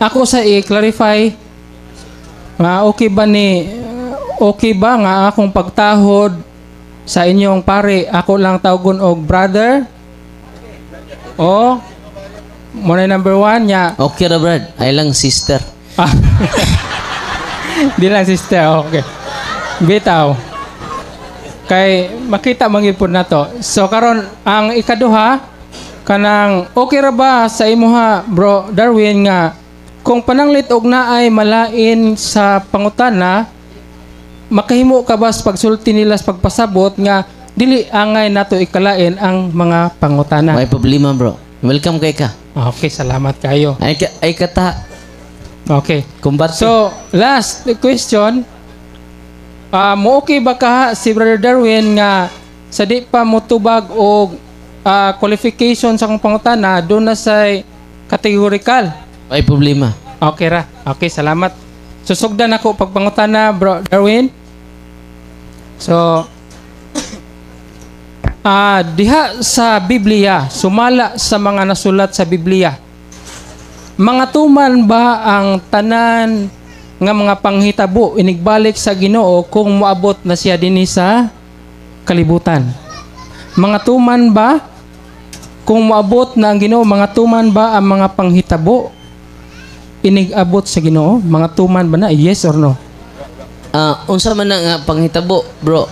ako sa i-clarify nga okay ba nga akong pagtahod sa inyong pare ako lang tawgon og brother? O muna number 1 nya. Okay ra brad, ay lang sister. Di lang sister, okay. Bitaw. Kay makita mangipon na to. So karon ang ikaduha kanang okay ra ba sa imuha bro Darwin nga kung pananglit og naay malain sa pangutana makahimo ka ba sa pagsulti nila sa pagpasabot nga dili angay nato ikalain ang mga pangutana. May problema bro. Welcome kay ka. Okay, salamat kayo. Ay kata. Okay. Kumbat. So, last question. Mo okay ba ka si Brother Darwin nga sa di pa motubag og qualification sa akong pangutana doon na sa categorical? May problema. Okay ra. Okay, salamat. Susugdan ako pagpangutana, Bro Darwin. So, diha sa Biblia, sumala sa mga nasulat sa Biblia, mga tuman ba ang tanan nga mga panghitabo inigbalik sa Ginoo kung moabot na siya dinhi sa kalibutan? Mga tuman ba kung moabot na ang Ginoo, mga tuman ba ang mga panghitabo inigabot sa Ginoo? Mga tuman ba na? Yes or no? Unsa man nga panghitabo, bro?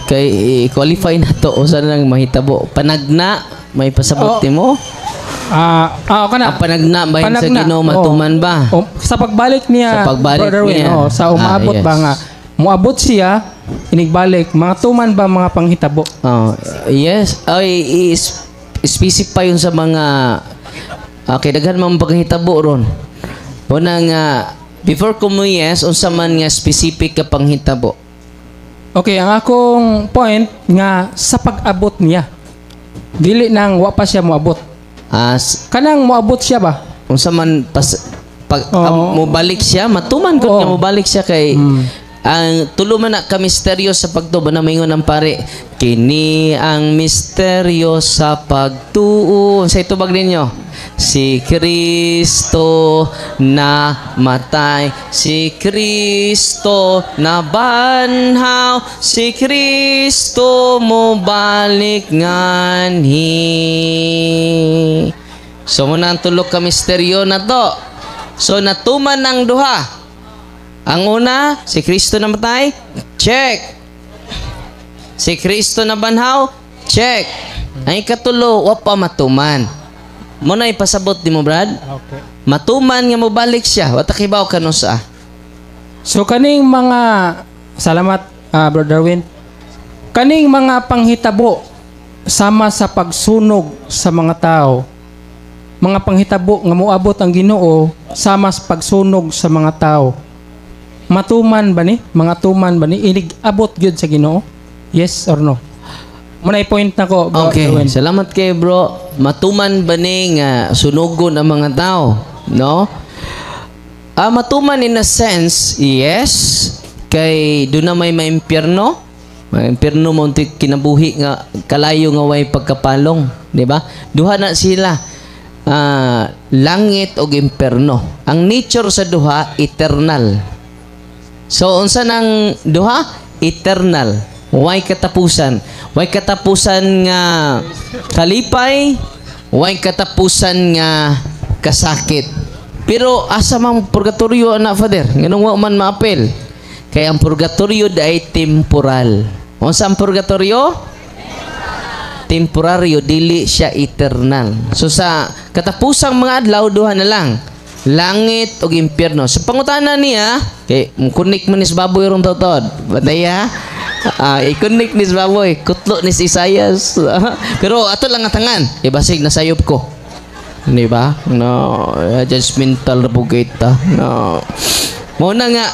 Kay qualify na to unsa nang mahitabo? Panagna may pasabot mo? Kana. Ang panagna bahin sa Ginoo matuman ba? Sa pagbalik niya, sa pagbalik Darwin, niya. Sa umaabot Yes. ba nga? Muabot siya, inigbalik. Mga tuman ba mga panghitabo? Yes. Ay, specify yun sa mga okay, daghan man panghitabo ron. Una nga, before kumuyes, unsa man nga specific ka panghitabo? Okay, ang akong point nga sa pag-abot niya. Dili nang wa pa siya moabot. Kanang moabot siya ba? Unsa man mobalik siya, matuman ko nga mobalik siya kay ang tulo man na ka misteryo sa pagtuo na maingon ang pare. Kini ang misteryo sa pagtuo. Sa itubag ninyo. Si Kristo na matay, si Kristo na banhaw, si Kristo mo balik nganhi. So muna ang tulo ka misteryo na to. So natuman ang duha. Ang una, si Kristo na matay, check. Si Kristo na banhaw, check. Ang ikatulo, wa pa matuman. Muna ipasabot di mo, Brad? Okay. Matuman nga mo balik siya. Watakibaw ka no sa. So kaning mga salamat Brother Darwin. Kaning mga panghitabo sama sa pagsunog sa mga tao. Mga panghitabo nga moabot ang Ginoo sama sa pagsunog sa mga tao. Matuman ba ni? Mga tuman ba ni? Inig-abot gyud sa Ginoo? Yes or no? Muna i-point na ko, Bro. Okay, Darwin. salamat kay bro. Matuman ba ni nga sunugon ang mga tao? No? Matuman in a sense, yes. Kay doon na may maimpyerno. Maimpyerno mo kinabuhi nga kalayo nga way pagkapalong. Diba? Duha na sila. Langit o impyerno. Ang nature sa duha, eternal. So, unsa nang duha? Eternal. Way katapusan. Way katapusan nga kalipay. Way katapusan nga kasakit. Pero asa mang purgatorio anak father? Nganong wa man maapel? Kaya ang purgatorio ay temporal. Unsa ang purgatorio? Temporaryo, dili siya eternal. So sa katapusang mga adlaw duha na lang. Langit o impyerno. Sa pangutana niya, kay kunik man is baboy rong tawtod. Bataya. I-connect ni baboy, kutlo ni Isayas. Pero ato lang atangan, ibasig na sayop ko. Di ba? No, judgmental na bugita. No. Muna nga,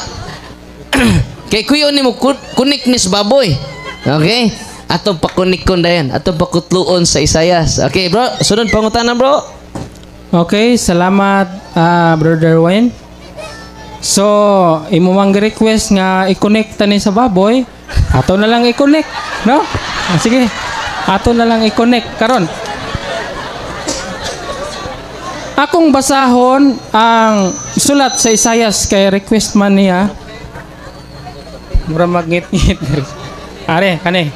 kay kuyo ni mo kunik ni baboy. Okay? Atong pakunikon dayan, atong pakutluon sa Isayas. Okay, bro? Sunod pangutana, bro. Okay, salamat Brother Darwin. So, imo mang request nga i-connect tani sa baboy. Ato na lang i-connect, no? Sige. Ato na lang i-connect karon. Akong basahon ang sulat sa Isayas kay request man niya. Mura magngit-ngit. Are, kani.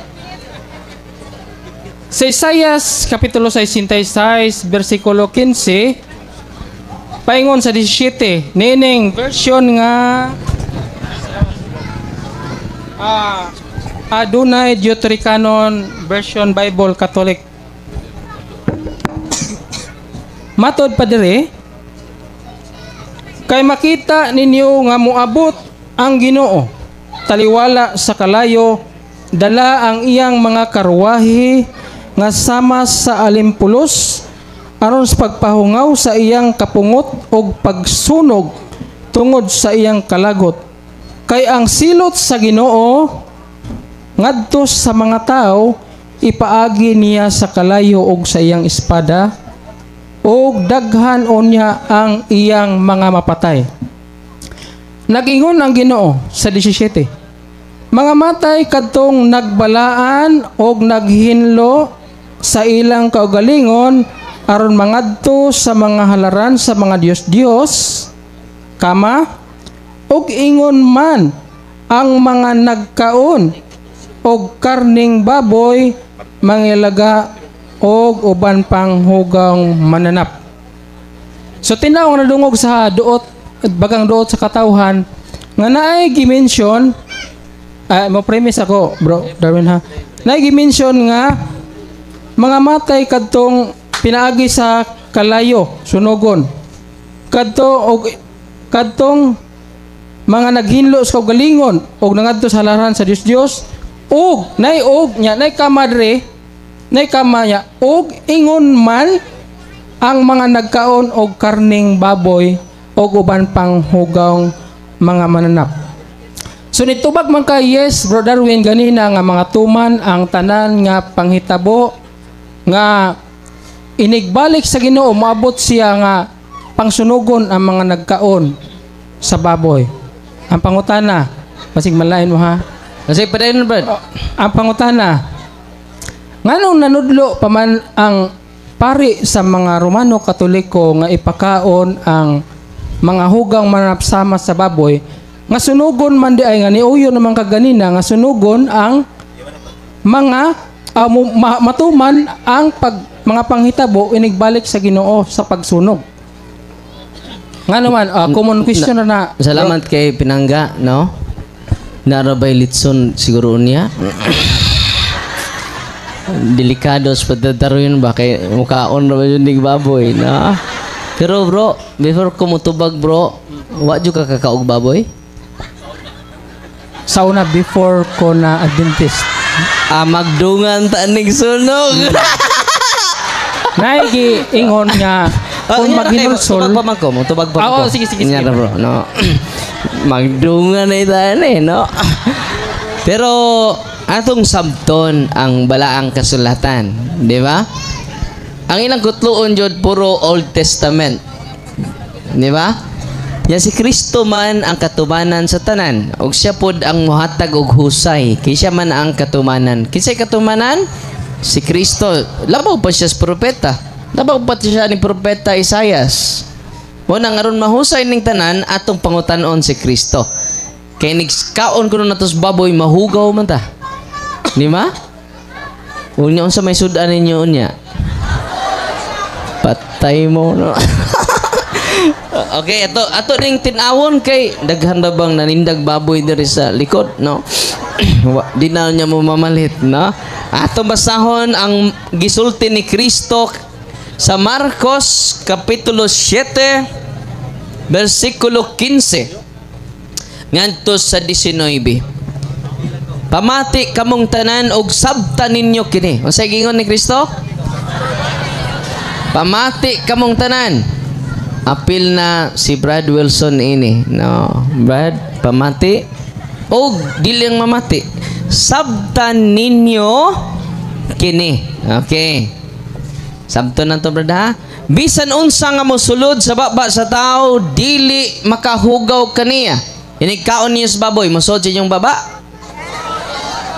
Sa Isayas kapitulo 66 versikulo 15 paingon sa 17 nining version nga Adunay Deuterocanon version Bible Catholic. Matod pa dire, kay makita ninyo nga moabot ang Ginoo taliwala sa kalayo, dala ang iyang mga karwahe nga sama sa alimpulos aron sa pagpahungaw sa iyang kapungot o pagsunog tungod sa iyang kalagot. Kay ang silot sa Ginoo ngadto sa mga tao, ipaagi niya sa kalayo og sa iyang espada o daghan unya ang iyang mga mapatay. Nagingon ang Ginoo sa 17, mga matay kadtong nagbalaan og naghinlo sa ilang kaugalingon aron mangadto sa mga halaran sa mga Dios-Dios, kama, og ingon man ang mga nagkaon og karning baboy, mangilaga og uban pang hugang mananap. So tinaw nga nadungog sa duot, bagang duot sa katawhan nga naay gimension, mo premise ako, bro Darwin ha. Naay gimension nga mga matay kadtong pinaagi sa kalayo, sunogon. Kadtong mga naghinlo sa kaugalingon og nangadto sa halaran sa Dios og nay kamadre nay kamaya og ingon man ang mga nagkaon og karning baboy og uban pang hugang mga mananap. So nitubag man ka, yes, Bro Darwin, ganina nga mga tuman ang tanan nga panghitabo nga inigbalik sa Ginoo, maabot siya nga pangsunugon ang mga nagkaon sa baboy. Ang pangutana, masig malain mo ha. Kasi pa rin, Brad. Ang pangutana, nganong nanudlo pa man ang pari sa mga Romano Katoliko nga ipakaon ang mga hugang manapsama sa baboy, nga sunugon man di ay nga niuyo naman kaganina nga sunugon ang mga matuman ang mga panghitabo inigbalik sa Ginoo sa pagsunog. Nga naman, common question na. Salamat kay Pinangga, no? Narabay litson siguro niya. Delikados pagdadaroon ba kay mukhaon na ba yun ng baboy, na? Pero bro, before ko mutubag bro, wa jud ka kakaog baboy? Sauna before ko na Adventist. Magdungan tanig sunog. Naigi ingon nga kung maghinulsol. Tubag pa ko. Sige. Nyara bro, no. Magdungan na itan no. Pero atong sabton ang balaang kasulatan, di ba? Ang ilang kutluon jud puro Old Testament. Di ba? Ya si Kristo man ang katumanan sa tanan, og siya pod ang mohatag og husay. Kay siya man ang katumanan. Kinsay katumanan? Si Kristo. Labaw pa siya sa propeta. Labaw pa siya ni propeta Isayas. Muna nga ron mahusay ning tanan atong pangutanon si Kristo. Kay nigkaon kuno natos baboy mahugaw man ta. Di ba? Unya unsa may sudan ninyo unya? Patay mo no. Okay, ato ning tinawon kay daghan ra bang nanindag baboy diri sa likod, no? Di na niya mo mamalit, no? Ato basahon ang gisulti ni Kristo sa Marcos kapitulo 7 versikulo 15 ngadto sa 19. Pamati kamong tanan og sabta ninyo kini. Unsay gingon ni Kristo? Pamati kamong tanan. Apil na si Brad Wilson ini. No, Brad, pamati. O, dili ang mamati. Sabtan ninyo kini. Okay. Sabto na to, Brad, ha? Bisan unsa nga mosulod sa baba sa tao, dili makahugaw kaniya. Inigkaon niyo sa baboy, mosulod sa inyong baba?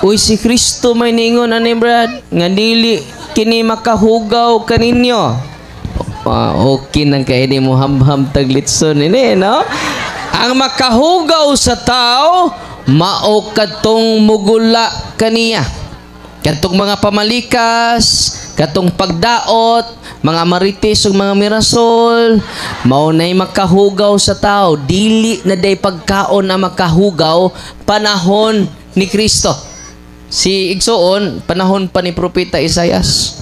Uy, si Kristo may ningon, ani, Brad? Nga dili kini makahugaw kaninyo. Okay nang kay di mo hamham taglitson ini, no? Ang makahugaw sa tao, mao katong mugula kaniya. Katong mga pamalikas, katong pagdaot, mga marites ug mga mirasol, mao nay makahugaw sa tao. Dili na day pagkaon na makahugaw panahon ni Kristo. Si igsoon panahon pa ni propeta Isaias.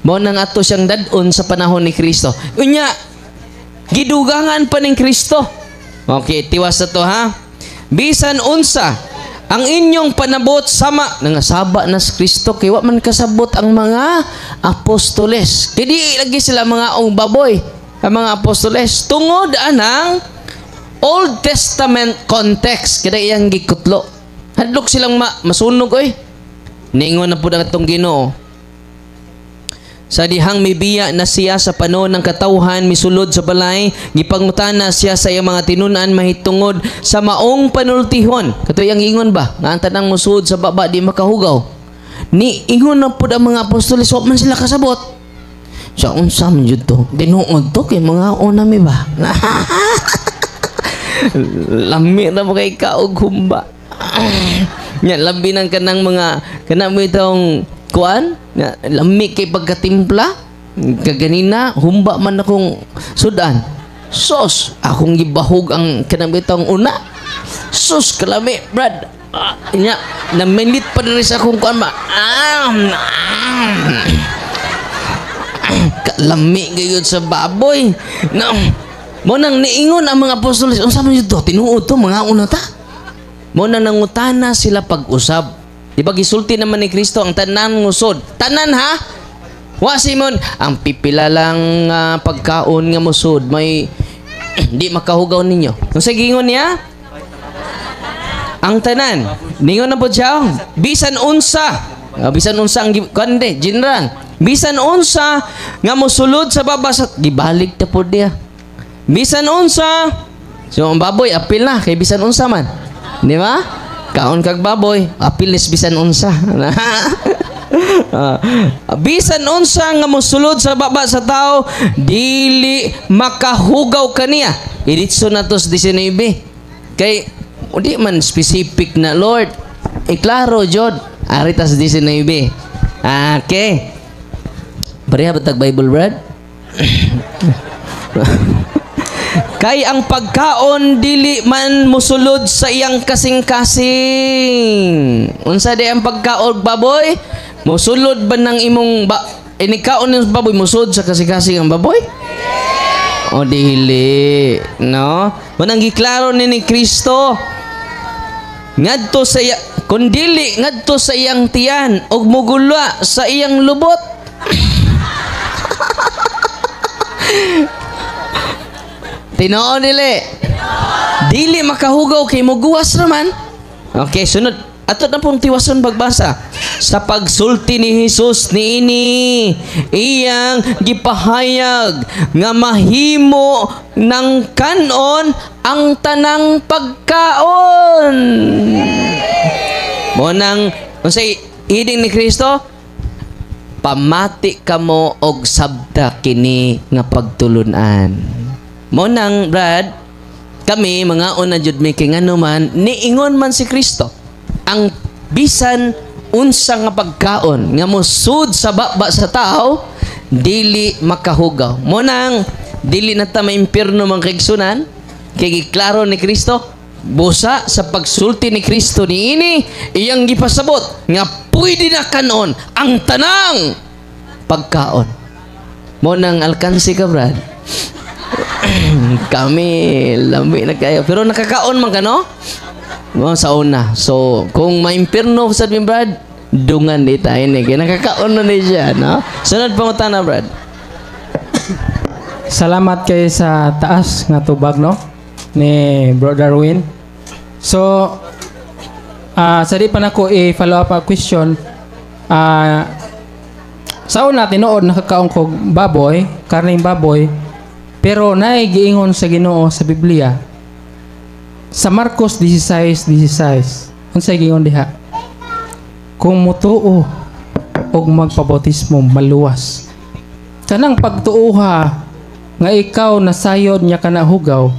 Mao nang ato siyang dad-on sa panahon ni Kristo. Unya gidugangan pa ning Kristo. Okay, tiwas na to ha. Bisan unsa ang inyong panabot sama nangasaba na si Kristo kay wa man kasabot ang mga apostoles. Kay di lagi sila mga baboy, ang mga apostoles tungod anang Old Testament context kada iyang gikutlo. Hadlok silang masunog oy. Niingon na pud ang atong Ginoo. Sa dihang mibiya na siya sa panon ng katawhan misulod sa balay, gipangutana siya sa iyang mga tinunan mahitungod sa maong panultihon. Kato yang ingon ba nga ang tanang musud sa baba di makahugaw. Ni ingon na pud ang mga apostoles wa man sila kasabot. Sa unsa man jud to? Dinuod to kay mga una mi ba? Lami na mo kay kaog humba. Nya labi nang kanang mga kanang mo itong kuan lami kay pagkatimpla kaganina humba man akong sudan sos akong gibahog ang kanabitang una sos kalami brad nya namilit pa diri sa akong kuan ba kalami gayud sa baboy mo nang niingon ang mga apostoles unsa man jud to tinuod to mga una ta mo nang nangutana sila pag-usab. Di ba gisulti naman ni Kristo ang tanan musod? Tanan ha? Wa Simon, ang pipila lang pagkaon nga musod may di makahugaw ninyo. Kung sa gingon niya, ang tanan. Ningon na po siya, bisan unsa ang kande, general. Bisan unsa nga musulod sa babas, gibalik ta po dia. Bisan unsa, so ang baboy apil na kay bisan unsa man. Di ba? Kaon kag baboy, apilis bisan unsa. Bisan unsa nga mosulod sa baba sa tao, dili makahugaw kaniya. Iritso na to sa 19. Kay di man specific na Lord. Iklaro jud. Aritas 19. Okay. Pareha ba tag Bible Brad? Kay ang pagkaon dili man musulod sa iyang kasing-kasing. Unsa di ang pagkaon baboy? Musulod ba ng imong inikaon ng baboy musulod sa kasing-kasing ang baboy? O dili, no? Manang giklaro ni Kristo. Ngadto sa kun dili ngadto sa iyang tiyan ug mugula sa iyang lubot. Tinoo dili. Dili makahugaw kay muguwas naman. Okay, sunod. Ato na pong tiwason pagbasa. Sa pagsulti ni Jesus niini, iyang gipahayag nga mahimo ng kanon ang tanang pagkaon. Mo nang unsay hiding ni Kristo? Pamati kamo og sabta kini nga pagtulunan. Mo nang Brad, kami mga una jud mi kay nganuman niingon man si Kristo ang bisan unsa nga pagkaon nga mosud sa baba sa tao dili makahugaw. Mo nang dili na ta maimpierno man kay igsunan kay giklaro ni Kristo busa sa pagsulti ni Kristo niini iyang gipasabot nga pwede na kanon ang tanang pagkaon. Mo nang alkansi ka Brad. Kami lambi na kayo pero nakakaon man ka no? Sa una so kung maimpirno sa amin Brad dungan di tayo ni kaya nakakaon na ni siya no? Sunod pangutana Brad. Salamat kay sa taas nga tubag no ni Brother Darwin. So sa di pa nako i-follow up a question sa una tinuod nakakaon ko baboy karning baboy. Pero naigiingon sa Ginoo sa Biblia sa Marcos 16:16 unsay giingon diha? Kung mutuo og magpabautismo maluwas. Kanang pagtuoha nga ikaw nasayod niya kana hugaw,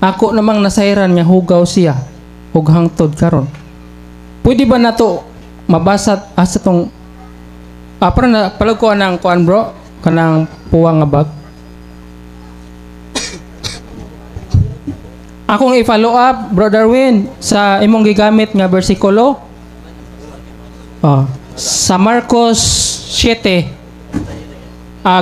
ako namang nasayran niya hugaw siya ug hangtod karon. Pwede ba nato mabasa asa tong para na palag ko anang kuan bro kanang puwang nga bag. Akong i-follow up, Bro Darwin, sa imong gigamit nga bersikulo. Sa Marcos 7,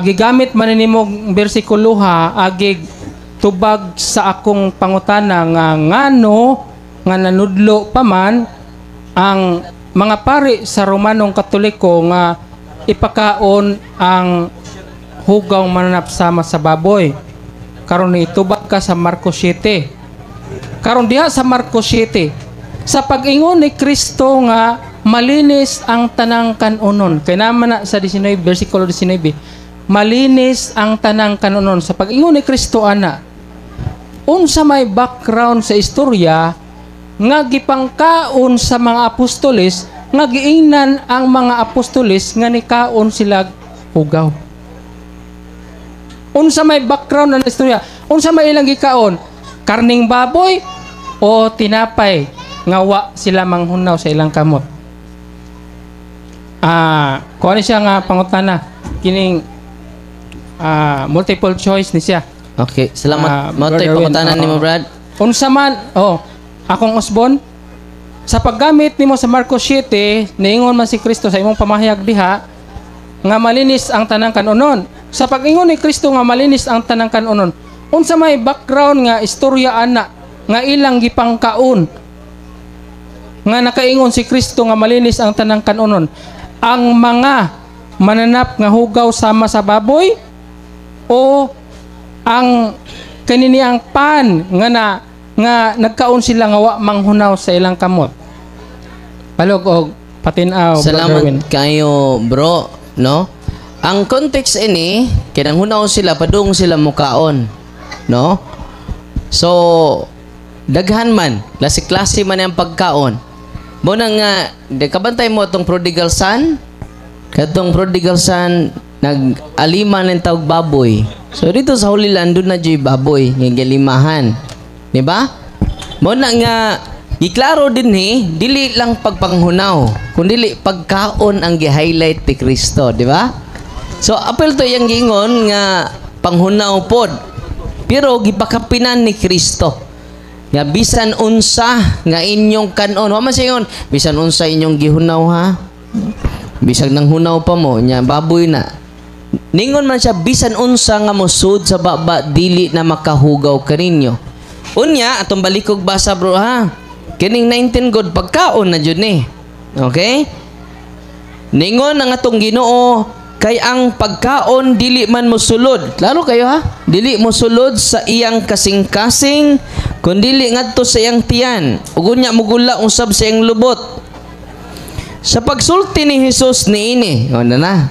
gigamit man nimong bersikulo ha, agig tubag sa akong pangutana nga ngano nga nanudlo pa man ang mga pari sa Romanong Katoliko nga ipakaon ang hugaw mananap sama sa baboy. Karon itubag ka sa Marcos 7. Karon diha sa Marcos 7, sa pag-ingon ni Kristo nga malinis ang tanang kanunon. Kay naman na sa 19 versikulo 19, malinis ang tanang kanunon. Sa pag-ingon ni Kristo ana, unsa may background sa istorya nga gipangkaon sa mga apostoles nga giingnan ang mga apostoles nga nikaon sila hugaw. Unsa may background na istorya? Unsa may ilang gikaon? Karning baboy o tinapay nga wa sila manghunaw sa ilang kamot. Kuha ni siya nga pangutana kining multiple choice ni siya. Okay, salamat. Matoy pangutanan nimo, Brad. Unsa man, akong usbon sa paggamit nimo sa Marcos 7, niingon man si Kristo sa imong pamahayag diha nga malinis ang tanang kanunon. Sa pag-ingon ni Kristo nga malinis ang tanang kanunon, unsa may background nga istorya ana nga ilang gipangkaon nga nakaingon si Kristo nga malinis ang tanang kanunon, ang mga mananap nga hugaw sama sa baboy o ang kanini ang pan nga nagkaon sila nga wa manghunaw sa ilang kamot. Palog og patinaw. Salamat kayo, bro, no? Ang context ini kinang hunaw sila padung sila mukaon, no? So daghan man, klase-klase man ang pagkaon. Mo na nga kabantay mo atong prodigal son. Katong prodigal son nag-aliman ng tawag baboy. So dito sa Holy Land doon na jay baboy nga galimahan. Di ba? Mo na nga giklaro din dili lang pagpanghunaw, kundi pagkaon ang gi-highlight ni Kristo, di ba? So apel to yang gingon nga panghunaw pod. Pero gipakapinan ni Kristo. Nga bisan unsa nga inyong kanon, wa man siya bisan unsa inyong gihunaw ha. Bisag nang hunaw pa mo nya baboy na. Ningon man siya bisan unsa nga mosud sa baba dili na makahugaw kaninyo. Unya atong balikog basa bro ha. Kining 19 god pagkaon na jud ni. Okay? Ningon ang atong Ginoo kay ang pagkaon dili man mosulod. Klaro kayo ha? Dili mosulod sa iyang kasing-kasing kundi dili ngadto sa iyang tiyan. Ug unya mugula usab sa iyang lubot. Sa pagsulti ni Hesus niini, na.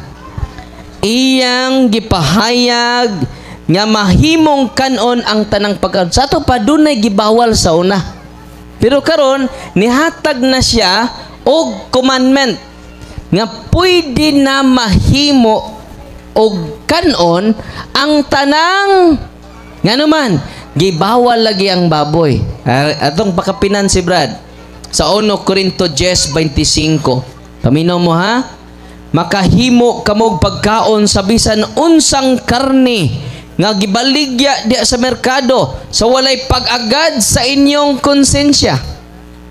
Iyang gipahayag nga mahimong kanon ang tanang pagkaon. Sa ato pa dunay gibawal sa una. Pero karon nihatag na siya og commandment nga pwede na mahimo og kanon ang tanang nga naman gibawal lagi ang baboy. Atong pakapinan si Brad sa 1 Corinto 10:25. Paminaw mo ha? Makahimo kamog pagkaon sa bisan unsang karne nga gibaligya di sa merkado sa walay pag-agad sa inyong konsensya.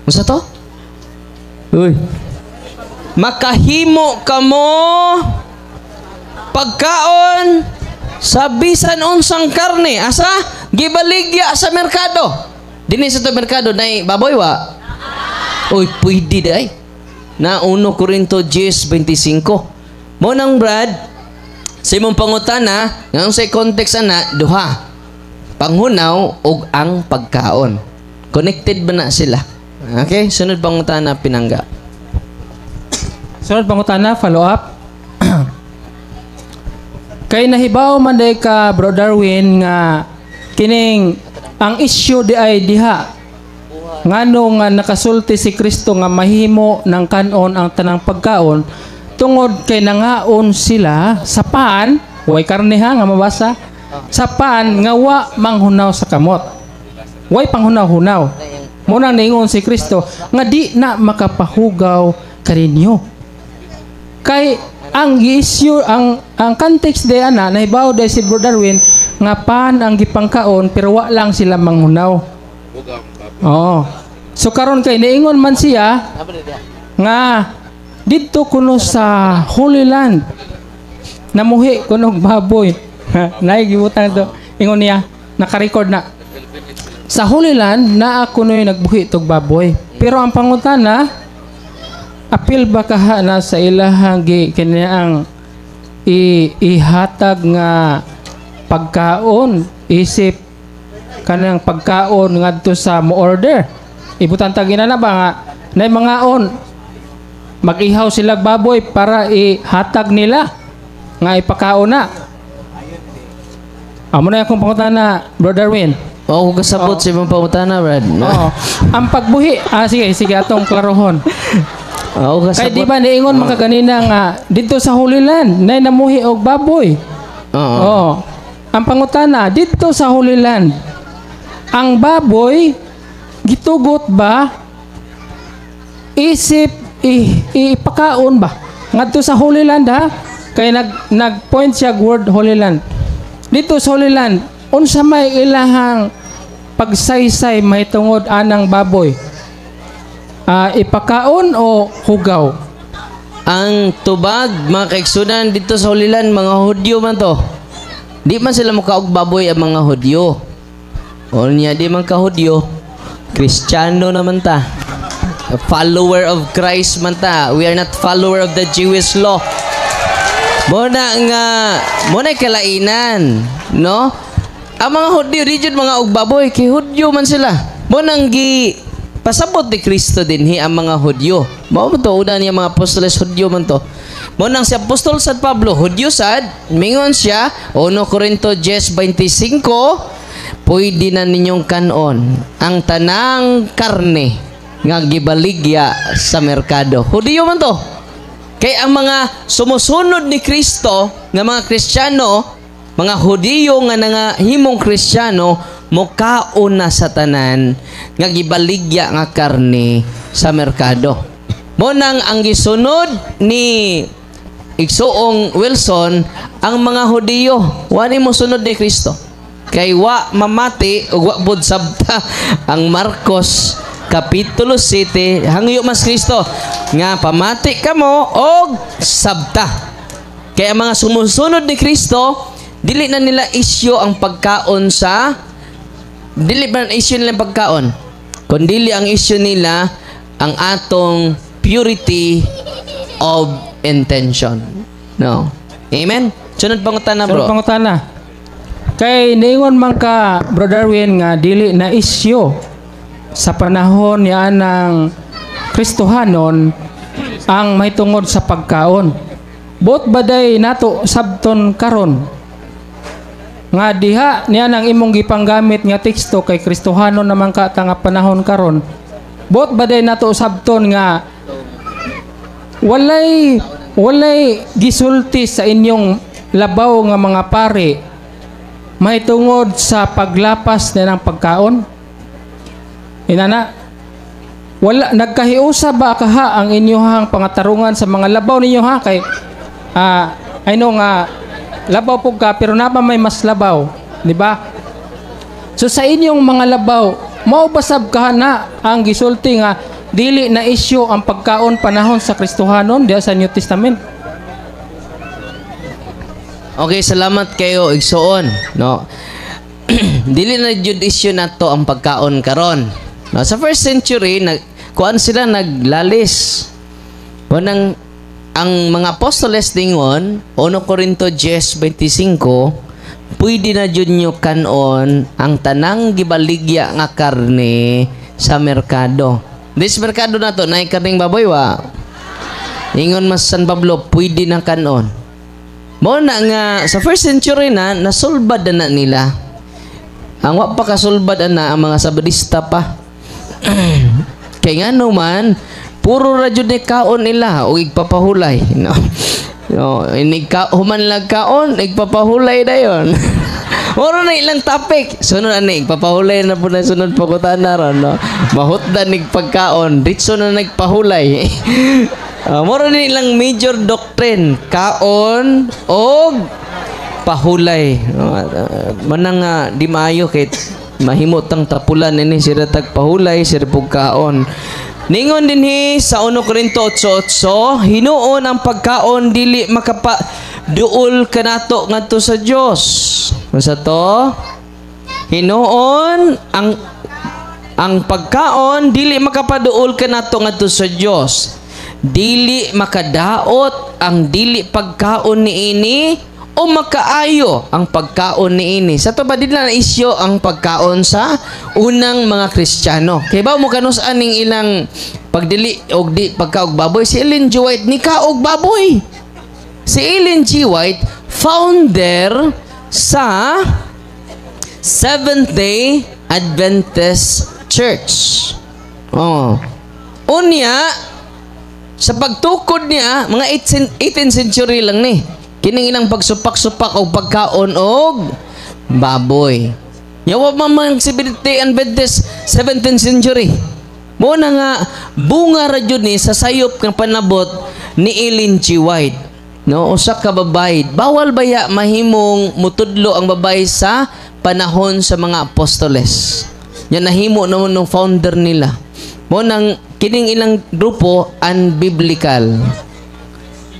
Unsa to? Uy. Makahimo kamo pagkaon sa bisan unsang karne asa gibaligya sa merkado. Dinhi sa to merkado nay baboy wa. Oy pwede day. Na 1 Corinto 10:25. Mo nang Brad sa imong pangutana nga unsay context ana duha. Panghunaw ug ang pagkaon. Connected ba na sila? Okay, sunod pangutana pinangga. Sunod pangutana, follow up. Kay nahibaw man day ka Bro Darwin nga kining ang issue di ay diha ngano nga nakasulti si Kristo nga mahimo ng kanon ang tanang pagkaon tungod kay nangaon sila sa pan way karne ha nga mabasa sa pan nga wa manghunaw sa kamot. Way panghunaw-hunaw. Muna ningon si Kristo nga di na makapahugaw kaninyo. Kay ang issue ang context de ana nahibaw day si Bro Darwin nga pan ang gipangkaon pero wa lang sila manghunaw. Oh. So karon kay niingon man siya nga didto kuno sa Holy Land namuhi kuno baboy. Naigibutan to. Ingon niya naka-record na. Sa Holy Land naa kunoy nagbuhi tog baboy. Pero ang pangutana apil ba kaha na sa ilahang kaniang ihatag nga pagkaon isip kanang pagkaon ngadto sa mo order. Ibutan tag ina na ba nga nay mga on mag-ihaw sila baboy para ihatag nila nga ipakaon na. Amo na akong pangutana, Bro Darwin. Oo, kasabot sa ibang pangutana, Brad. Oo. Ang pagbuhi, sige atong klarohon. Oo, kasabot. Kay di ba niingon mga kanina nga dito sa Holy Land nay namuhi og baboy. Oo. Ang pangutana dito sa Holy Land ang baboy gitugot ba isip ipakaon ba ngadto sa Holy Land ha kay nag-point siya word Holy Land dito sa Holy Land unsa may ilahang pagsaysay mahitungod anang baboy ipakaon o hugaw ang tubag mga kaigsunan dito sa Holy Land mga Hudyo man to di man sila mukaog baboy ang mga Hudyo o niya di man ka Hudyo Kristiyano naman ta follower of Christ man ta we are not follower of the Jewish law muna kalainan no ang mga Hudyo di mga og baboy kay Hudyo man sila munang gi pasabot ni Kristo dinhi ang mga Hudyo mao man to una niya mga apostoles Hudyo man to munang si Apostol San Pablo Hudyo sad mingon siya 1 Corinto 10:25 pwede na ninyong kanon ang tanang karne nga gibaligya sa merkado. Hudiyo man to. Kay ang mga sumusunod ni Kristo nga mga Kristiyano, mga Hudiyo nga himong Kristiyano, mukaon na sa tanan nga gibaligya nga karne sa merkado. Monang ang gisunod ni Igsoong Wilson ang mga Hudiyo, wani mo sunod ni Kristo. Kay wa mamati o wa bud sabta ang Marcos Kapitulo 7 hangyo mas Kristo nga pamati kamo og sabta. Kaya ang mga sumusunod ni Kristo dili na nila isyu ang pagkaon sa dili man isyu nila ang pagkaon kundi ang isyu nila ang atong purity of intention. No. Amen. Sunod pangutana bro. Sunod pangutana. Kay niingon man ka Bro Darwin nga dili na isyu sa panahon niya ng Kristohanon ang mahitungod sa pagkaon. Bot baday nato sabton karon nga diha niya nang imong gipanggamit nga teksto kay Kristohanon naman ka nga panahon karon. Bot baday nato sabton nga walay gisulti sa inyong labaw nga mga pare mahitungod sa paglapas na ng pagkaon. Inana, wala nagkahiusa ba kaha ang inyong pangatarungan sa mga labaw ninyo ha kay I know nga labaw po ka pero napa may mas labaw, di ba? So sa inyong mga labaw, mao basab kaha na ang gisulti nga dili na isyu ang pagkaon panahon sa Kristohanon diya sa New Testament. Okay, salamat kayo igsoon, no. Dili na jud issue nato ang pagkaon karon. No, sa first century kuan sila naglalis. Kunang ang mga apostoles dingon 1 Corinto 10:25 pwede na jud nyo kanon ang tanang gibaligya nga karne sa merkado. This merkado nato na karning baboy wa. Ingon mas San Pablo pwede na kanon. Mo na nga sa first century na nasulbad na nila. Ang wa pa kasulbad na ang mga sabadista pa. Kay nga naman puro ra jud ni kaon nila o igpapahulay. No. No, human lang kaon igpapahulay dayon. Moro na ilang topic. Sunod ani papahulay na po na sunod pagkutana ron, no. Mahutdan nig pagkaon, ditso na nagpahulay. Moro na ilang major doctrine, kaon og pahulay. Manang di maayo kay mahimot ang tapulan ini sira tag pahulay, sira pagkaon. Ningon dinhi sa 1 Korinto 8:8, hinuon ang pagkaon dili makapaduol kanato ngadto sa Dios. Unsa to? Hinuon ang pagkaon dili makapaduol kanato ngadto sa Dios. Dili makadaot ang dili pagkaon niini o makaayo ang pagkaon niini. Sa to ba din na isyo ang pagkaon sa unang mga Kristiyano. Kay ba mo kanus aning ilang pagdili og di pagkaog baboy, si Ellen G. White ni kaog baboy. Si Ellen G. White founder sa Seventh-day Adventist Church. Unya sa pagtukod niya mga 18th century lang ni. Kining ilang pagsupak-supak o pagkaon og baboy. Yawa mamang Seventh-day Adventist 17th century. Mo na nga bunga ra jud ni sa sayop ng panabot ni Ellen G. White. No, usa ka babay. Bawal baya mahimong mutudlo ang babay sa panahon sa mga apostoles. Yan nahimo naman ng founder nila. Mo nang kining ilang grupo unbiblical.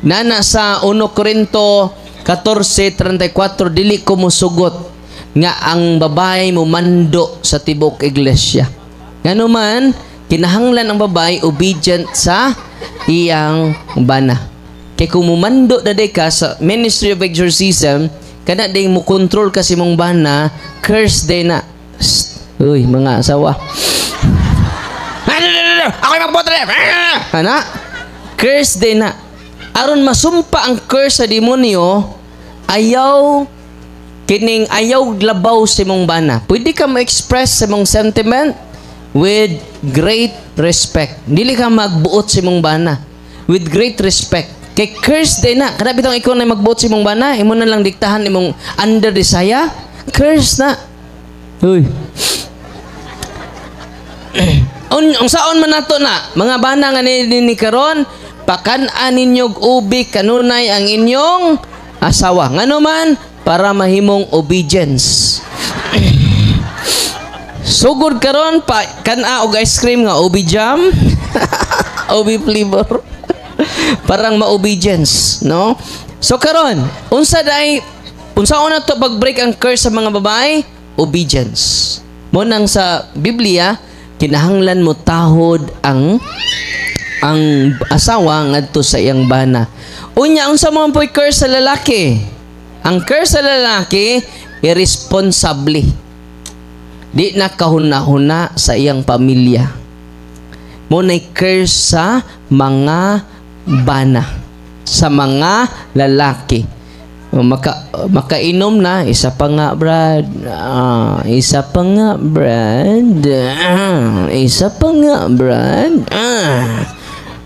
Nana sa 1 Korinto 14:34 dili ko mosugot nga ang babae mo mando sa tibok iglesia. Ngano man kinahanglan ang babae obedient sa iyang bana. Kay kung mumando daday ka sa ministry of exorcism, kana day mo control kasi mong bana, curse day na. Uy, mga asawa. Ako'y magbotre. Ana? Curse day na. Aron masumpa ang curse sa demonyo, ayaw labaw sa mong bana. Pwede ka ma-express sa mong sentiment with great respect. Dili ka magbuot sa mong bana with great respect. Kay curse din na. Kada bitong ikaw na magbuot sa mong bana, imo na lang diktahan imong under desire, curse na. Uy. Ang saon man nato na, mga bana nga ni karon, pakan-an ninyog ubik kanunay ang inyong asawa. Ngano man para mahimong obedience. Sugod karon pa kana og ice cream nga ubi jam. Ubi flavor. Parang ma-obedience, no? So karon, unsa una to pag-break ang curse sa mga babae? Obedience. Mo nang sa Biblia, kinahanglan mo tahod ang asawa ngadto sa iyang bana. Unya unsa man po'y curse sa lalaki? Ang curse sa lalaki irresponsable. Di na kahuna-huna sa iyang pamilya. Mo nay curse sa mga bana, sa mga lalaki. Makainom na, isa pa nga brad. Isa pa nga brad. Isa pa nga brad.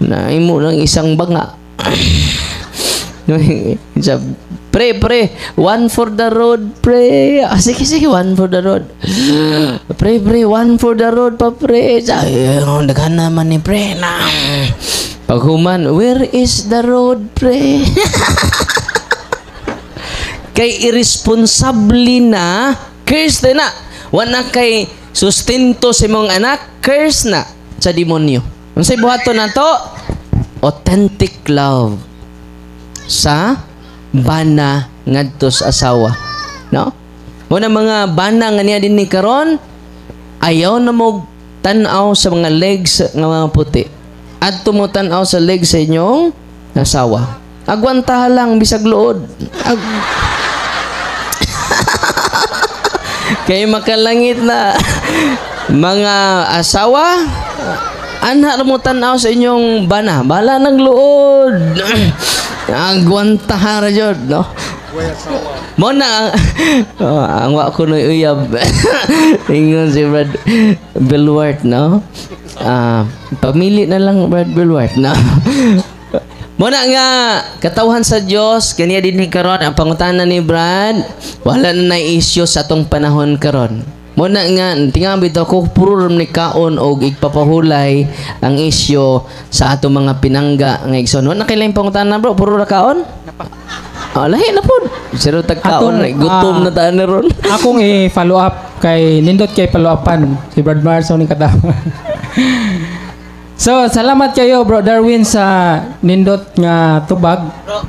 Naimo lang isang banga. Pre, one for the road, pre. Sige, one for the road. Pre, one for the road pa, pre. Daghan naman ni pre na. Paghuman, where is the road, pre? Kay irresponsable na, curse na. Wala kay sustento sa mong anak, curse na sa demonyo. Unsay buhaton nato? Authentic love sa bana ngadto sa asawa, no? Muna mga bana nga niya din ni karon, ayaw na mo tan-aw sa mga legs nga mga puti at tumutan-aw sa legs sa inyong asawa. Agwantaha lang bisag luod. Kay makalangit na mga asawa, anha mo tan-aw sa inyong bana, bala ng luod. Agwantaha ra jud, no? Mo na ang wa ko no uyab. Ingon si Brad Billward, no? Pamili na lang Brad Billward, no? Muna nga, katawhan sa Dios kaniya dinhi karon ang pangutana ni Brad, wala na issue sa atong panahon karon. Muna nga, tingabit ako, puro ni kaon o igpapahulay ang issue sa atong mga pinangga ng igsoon. Wala kailang pangutana bro, puro na kaon? Lahi na po. Siro tagkaon, gutom na taan na ron. Akong i-follow up kay nindot kay follow-upan si Brad Marson ni katama. So, salamat kayo Bro Darwin sa nindot nga tubag. Bro,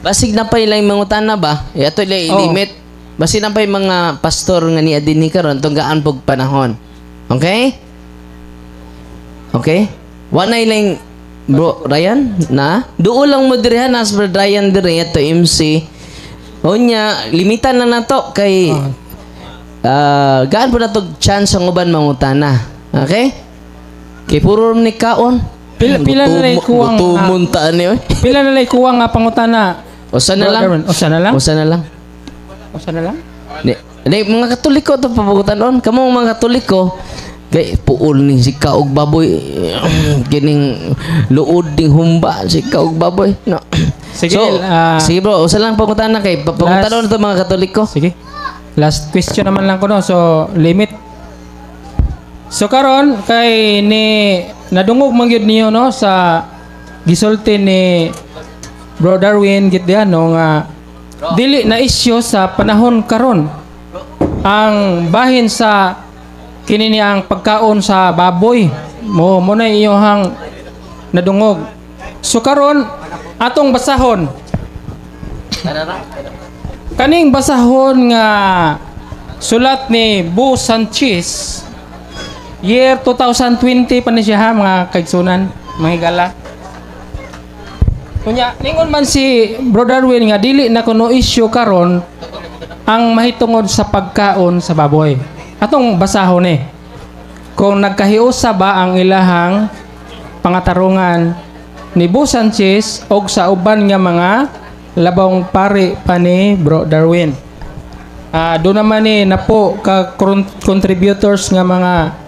basig na pa ilang mangutana ba? Ito limit. Basig na pa yung mga pastor nga ni adin ni karon tong gaan pog panahon. Okay? Okay? Wala ilang Bro Ryan na duo lang mo diri nas Bro Ryan diri to MC. Onya limitan na nato kay gaan po na to chance ang uban mangutana. Okay? Kay puro ni kaon. Pila na lay kuwang tumunta ni oy. Pila na lay kuwang nga pangutana. Usa na lang. Usa na lang. Usa na lang. Usa na lang. Ni mga Katoliko to pabugutan kamo mga Katoliko kay puol ni si kaog baboy kining luod ding humba si kaog baboy no. Sige, so, sige bro, usa lang pangutana kay pangutan to mga Katoliko. Sige. Last question naman lang ko no. So limit. So karon kay ni nadungog man gyud niyo no sa gisulti ni Bro Darwin gid diyan no nga dili na isyu sa panahon karon ang bahin sa kini ang pagkaon sa baboy mo na iyohang nadungog. So karon atong basahon kaning basahon nga sulat ni Bu Sanchez year 2020 pa ni siya ha mga kaigsunan mga higala. Kunya ningon man si Bro Darwin nga dili na kuno issue karon ang mahitungod sa pagkaon sa baboy. Atong basahon kung nagkahiusa ba ang ilahang pangatarungan ni Bu Sanchez og sa uban nga mga labong pari pa ni Bro Darwin. Doon naman napo ka contributors nga mga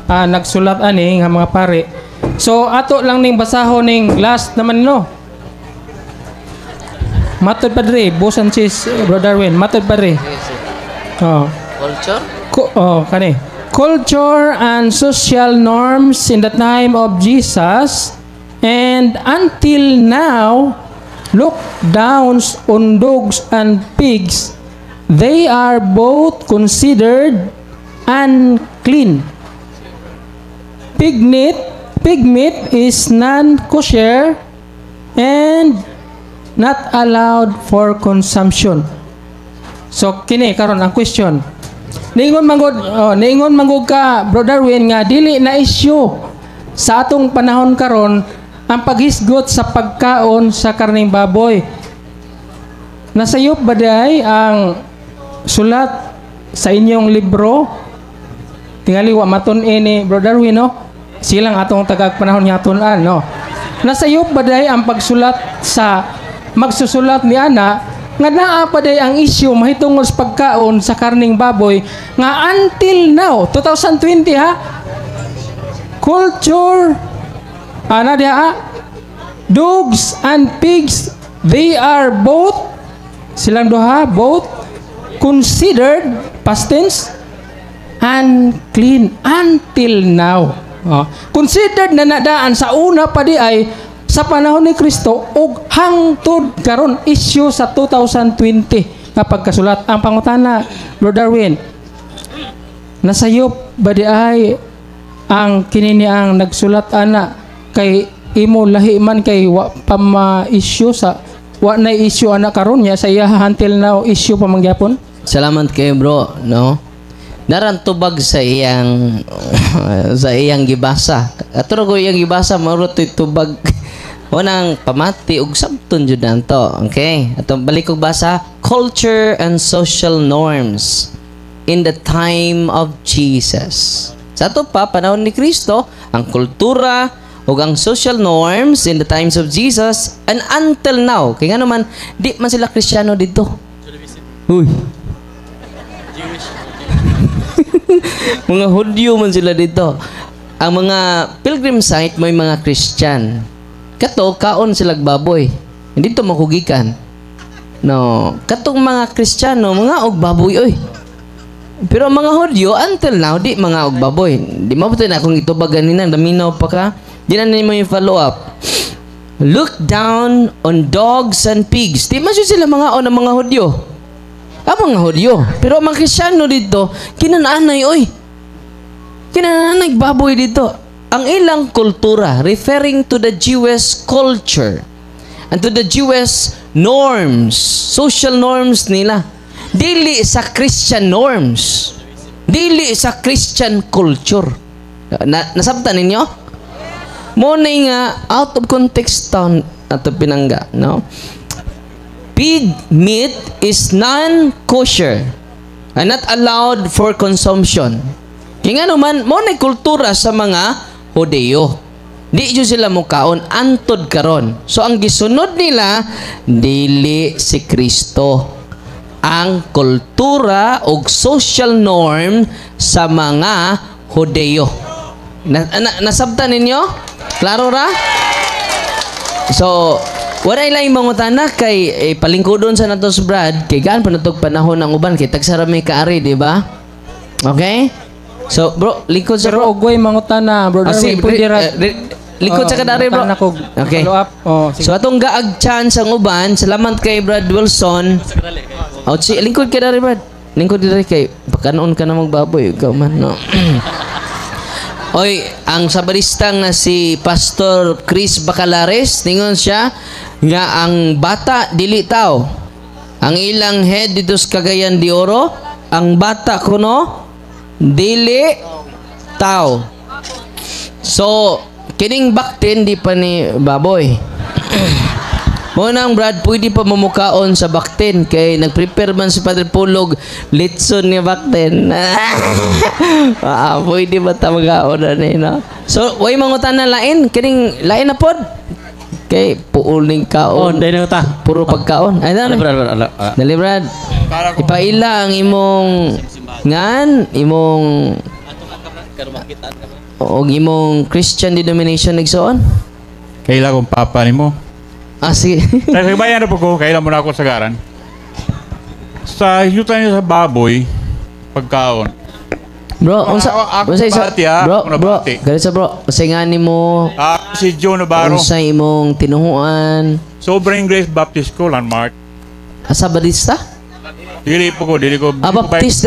nagsulat ani nga mga pari. So ato lang ning basahon ning last naman no. Matod padre Bu Sanchez Bro Darwin matod padre. Culture? Kani. Culture and social norms in the time of Jesus and until now lockdowns on dogs and pigs, they are both considered unclean. Pig meat is non-kosher and not allowed for consumption. So kini karon ang question. Ningon manggod ka Bro Darwin nga dili na issue sa atong panahon karon ang paghisgot sa pagkaon sa karning baboy. Nasayop ba day ang sulat sa inyong libro? Tingali wa matun-in ni Bro Darwin no? Silang atong tagag panahon nga tun-an no. Nasayop ba day ang pagsulat sa magsusulat ni ana nga naa pa day ang issue mahitungod sa pagkaon sa karning baboy nga until now 2020 ha culture ana dia dogs and pigs they are both silang duha both considered past tense unclean until now. Considered na nadaan sa una pa di ay sa panahon ni Kristo ug hangtod karon issue sa 2020 nga pagkasulat. Ang pangutana Lord Darwin nasayop ba di ay ang kinini ang nagsulat ana kay imo lahi man kay wa pa ma-issue sa wa na issue ana karon nya sa iya until now issue pa mangyapon. Salamat kay bro no. Narantubag sa iyang sa iyang gibasa. Aturo ko iyang gibasa mao tubag unang pamati ug sabton jud nanto. Okay? Atong balik og basa culture and social norms in the time of Jesus. Sa ato pa panahon ni Kristo, ang kultura ug ang social norms in the times of Jesus and until now. Kay ngano man di man sila Kristiyano dito. Uy. Mga Hudyo man sila dito. Ang mga pilgrim site may mga Christian. Kato, kaon silag baboy. Hindi to makugikan. No, katong mga Kristiyano, mga og baboy, oy. Pero ang mga Hudyo, until now, di mga og baboy. Di mabuti na kung ito ba ganina, daminaw pa ka. Di na mo yung follow up. Look down on dogs and pigs. Di masyo sila mga o ng mga Hudyo. Mga Hudyo. Pero ang mga Kristiyano dito, kinananay, oy. Kinananay baboy dito. Ang ilang kultura, referring to the Jewish culture and to the Jewish norms, social norms nila. Dili sa Christian norms. Dili sa Christian culture. Nasabtan ninyo? Muna nga, out of context town ato pinangga, no? Pig meat is non-kosher and not allowed for consumption. Kaya nga naman, muna kultura sa mga Hudyo. Di yun sila mukaon, antod karon. So, ang gisunod nila, dili si Kristo. Ang kultura o social norm sa mga Hudyo. Nasabtan ninyo? Klaro ra? So, wala ilang mangutana kay palingkodon sa natos Brad, kay gaan pa natog panahon ng uban, kay tagsarami kaari, di ba? Okay? So, bro, lingkod sa Pero ugway mangutana, brother. lingkod sa kadari, bro. Okay. So, atong gaag chance ang uban, salamat kay Brad Wilson. Lingkod ka dari, Brad. Lingkod ka dari kay, pakanoon ka na magbaboy. Ikaw man, no? Oy, ang sabaristang na si Pastor Chris Bacalares, ningon siya, nga ang bata, dili tao. Ang ilang head dito sa Cagayan de Oro, ang bata kuno, dili tao. So, kining baktin di pa ni baboy. Munang Brad, pwede pa mamukaon sa baktin kay nag-prepare man si Padre Pulog litson ni baktin. Pwede ba ta magaon ani, no? So, way mangutan na lain, kining lain na pod. Kay puuling kaon. Dahil na ta. Puro pagkaon. Ay, dali, Brad. Ipaila ang imong imong Christian denomination nagsoon? Kaila kong papa ni mo. Sige. Sa bayan na po ko, kaila mo na ako sa garan. Sa yuta niya sa baboy, pagkaon. Bro, bro, galit sa bro. Kasi nga ni mo, si Joe Navarro. sa imong tinuhuan. Sobrang Grace Baptist ko, landmark. Asa Badista? Dili ko. Baptist.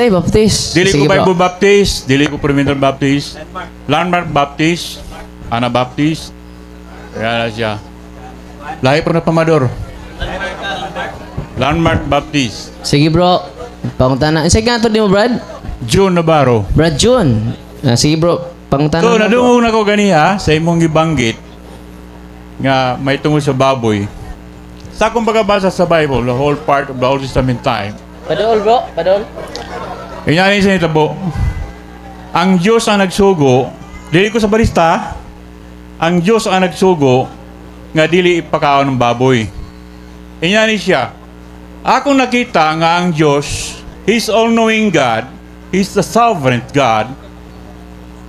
Dili Sige, ko Bible bro. Baptist, dili ko Primitor Baptist, Landmark Baptist, Ana Baptist. Kaya na siya. Lahi po na pamador. Landmark Baptist. Sige, bro. Pangutana. Sige nga ito di mo, Brad? June Navarro. Brad June. Sige, bro. Pangutana. So, nadungog na ko ganiha sa imong gibanggit nga may tungkol sa baboy. Sa akong pagkabasa sa Bible, the whole part of the Old Testament time, Padol, bro. Padol. kanyari sa itabo, ang Diyos ang nagsugo, dili ko sa barista, ang Diyos ang nagsugo nga dili ipakaon ng baboy. Kanyari siya, akong nakita nga ang Diyos, He's all-knowing God, He's the sovereign God,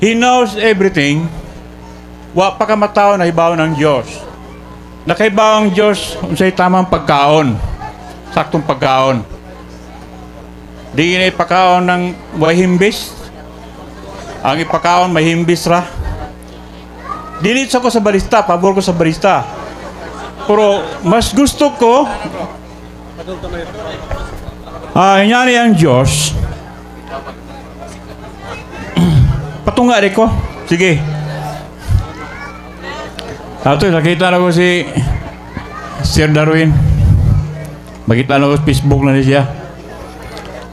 He knows everything, wa pa kamataw na ibaw ng Diyos. Nakaibaw ang Diyos unsay tamang pagkaon, saktong pagkaon. Di na ipakaon ng mahimbis. Ang ipakaon mahimbis ra. Dilit ko sa barista, pabor ko sa barista. Pero mas gusto ko nyari ang Diyos. Patunga rin ko. Sige. Ato, nakita na ko si Sir Darwin. Makita na ko sa Facebook na siya.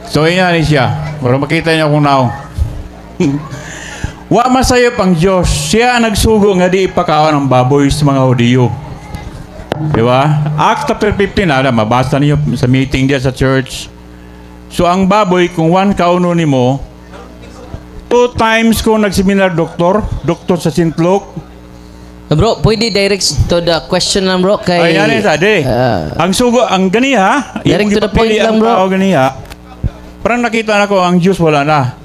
So, yan siya. Pero makita niya kung now. Wa masayop ang Diyos. Siya ang nagsugo nga di ipakaon ng baboy sa mga Hudyo. Di ba? Acts chapter 15 na, mabasa niyo sa meeting diya sa church. So, ang baboy, kung one kauno ni mo, 2 times ko nagseminar doktor sa St. Luke. Bro, pwede direct to the question lang, bro. Kay, Ay, yan sade. Ang sugo, ang ganiha, direct to the point lang, bro. Ganiha, parang nakita na ko, ang Diyos wala na.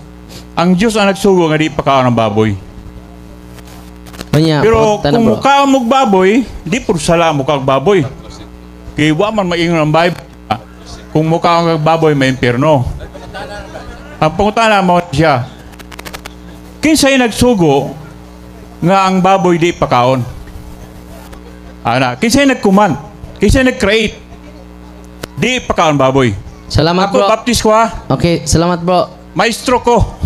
Ang Diyos ang nagsugo nga di pakaon ng baboy. Unya, Pero tanong, kung bro. mukha mong baboy, di puro sala mukha kang baboy. Kaya wa man maingon ang Bible. Kung mukha kang baboy, may impyerno. Ang pangutana mo siya, kinsay nagsugo nga ang baboy di pakaon? Ana, kinsay nagkuman? Kinsay nag-create? Di pakaon baboy. Salamat, Ako, bro. baptist ko ha. Okay, salamat, bro. Maestro ko.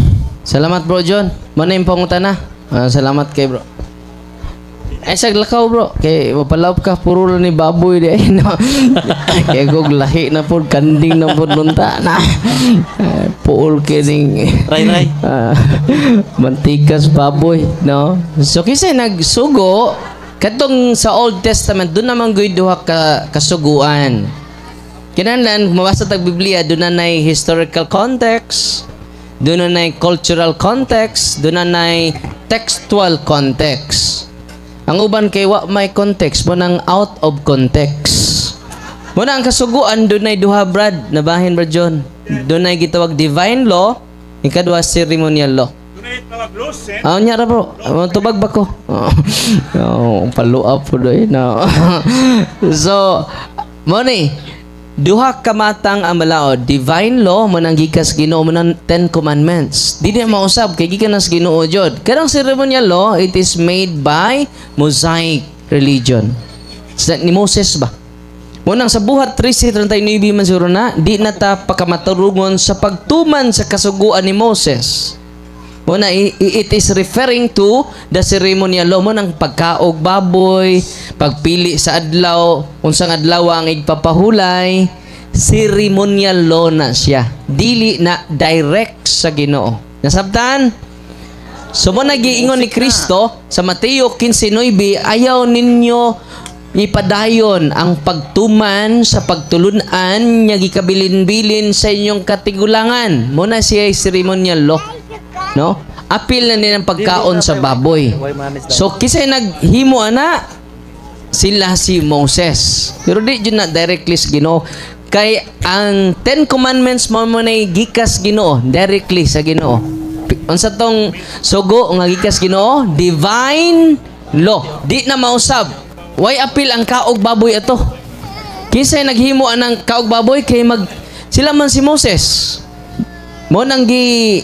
Salamat, bro John. Mana yung pangutana? Salamat kay bro. Ay, saglakaw, bro. Kay mapalawp ka, puro lang ni baboy di. No? Kaya kong lahi na po, kanding na po nunta na. Puol kining Ray. mantikas baboy, no? So, kasi nagsugo, katong sa Old Testament, doon naman duha ka kasuguan. Kinahanglan mabasa tag Biblia, doon na historical context, doon na cultural context, doon na textual context. Ang uban kay wa may context mo nang out of context. Muna ang kasuguan doon na duha, brad, nabahin, Brad John. Doon na gitawag divine law, ikadwa ceremonial law. Nya ra, bro. Tubag ba ko? Paluap po doon. No. So, money, duha ka matang ang malaod. Divine law, manang gikas Ginoo, manang 10 commandments. Di na mausab, kay gikan nas Ginoo jud. Karang ceremonial law, it is made by Mosaic religion. Ni Moses ba? Munang sa buhat 13:39 man siguro na, di na ta pakamaturugon sa pagtuman sa kasuguan ni Moses. Muna, it is referring to the ceremonial law mo ng pagkaog baboy, pagpili sa adlaw, unsang adlaw ang igpapahulay, ceremonial law na siya. Dili na direct sa Ginoo. Nasabtan? So mo nagiingon ni Kristo sa Mateo 15:9, ayaw ninyo ipadayon ang pagtuman sa pagtulunan niya gikabilin-bilin sa inyong katigulangan. Muna siya ceremonial law. No? Apil na nilang pagkaon sa baboy. So, kisay naghimo ana, sila si Moses. Pero di dyan na directly sa Ginoo. Kay ang 10 commandments mo na gikas Ginoo, directly sa Ginoo. Unsa tong sugo nga gikas Ginoo? Divine law. Di na mausab. Why apil ang kaog baboy ato? Kisay naghimo anang kaog baboy kay sila man si Moses. Mo nang gi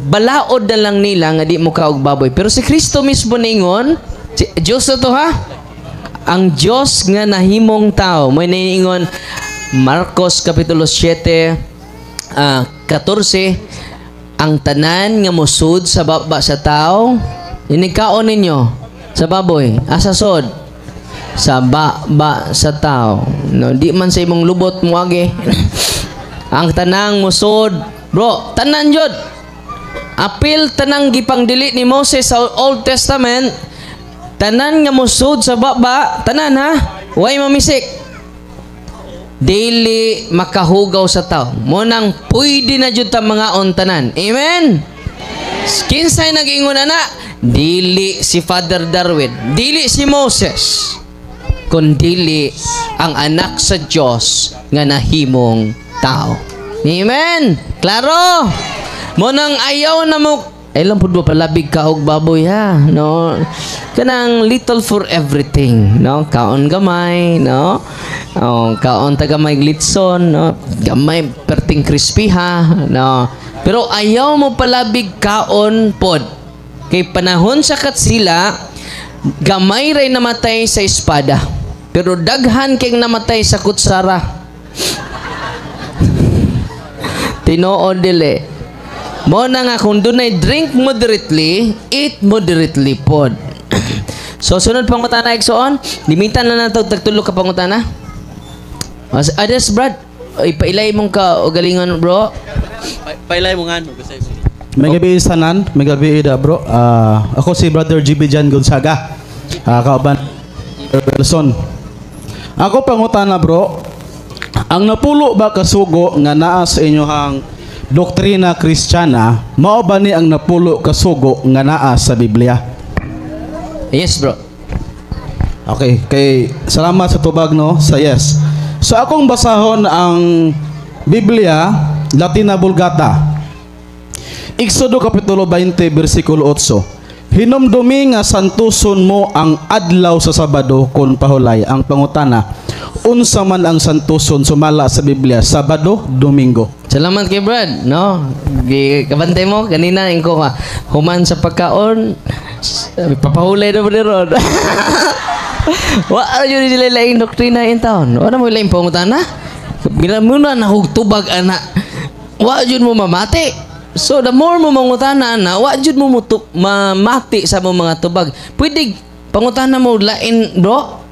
balaod na lang nila nga di mo kaog baboy. Pero si Kristo mismo ningon, si Diyos na to ha? Ang Diyos nga nahimong tao. May naingon, Marcos Kapitulo 7, 14, ang tanan nga musud sa baba sa tao, inikaon ninyo sa baboy, asasod, sa baba sa tao. No, di man sa imong lubot mo agi. Ang tanang musud, bro, tanan jud. Apil tanang gipangdili ni Moses sa Old Testament, tanan nga musud sa baba, tanan ha, way mamisik. Dili makahugaw sa tao. Munang pwede na jud ta mga tanan. Amen. Kinsay nag-ingon ana? Dili si Father Darwin, dili si Moses, kundi ang anak sa Diyos nga nahimong tao. Amen. Klaro? Munang ayaw na mo, ay lang po ba palabig kaog baboy ha, no? Kanang little for everything, no? Kaon gamay, no? Oh, kaon tagamay glitson, no? Gamay perting crispy ha, no? Pero ayaw mo palabig kaon pod. Kay panahon sa katsila, gamay ray namatay sa espada. Pero daghan keng namatay sa kutsara. Tinuod dili. Mo na nga kung dunay drink moderately, eat moderately pod. So sunod pangutana igsoon, limitan na nato tagtulo ka pangutana. Adas Brad, ipailay mong ka o galingon bro. Pailay mo nga no kasi. May gabi sanan, may gabi ida bro. Ako si Brother GB Jan Gonzaga. Kauban Wilson. Ako pangutana bro, ang napulo ba kasugo nga naa sa inyohang doktrina Kristiyana, mao ba ni ang napulo kasugo nga naa sa Biblia? Yes bro. Okay, kay salamat sa tubag no, sa yes. So akong basahon ang Biblia, Latina Vulgata. Exodo Kapitulo 20, versikulo 8. Hinumdumi nga santuson mo ang adlaw sa Sabado kon pahulay. Ang pangutana, unsa man ang santuson sumala sa Biblia, Sabado, Domingo? Salamat kay Brad, no? Kabantay mo kanina ingko ka. Human sa pagkaon, papahulay na mo ni Ron. Wa yun nila laing doktrina in town. Wala mo laing pangutana? Ginamuna na hugtubag ana. Wa yun mo mamati. So the more mo mangutana na, wa jud mo mamati sa mo mga tubag. Pwede pangutana mo lain, bro.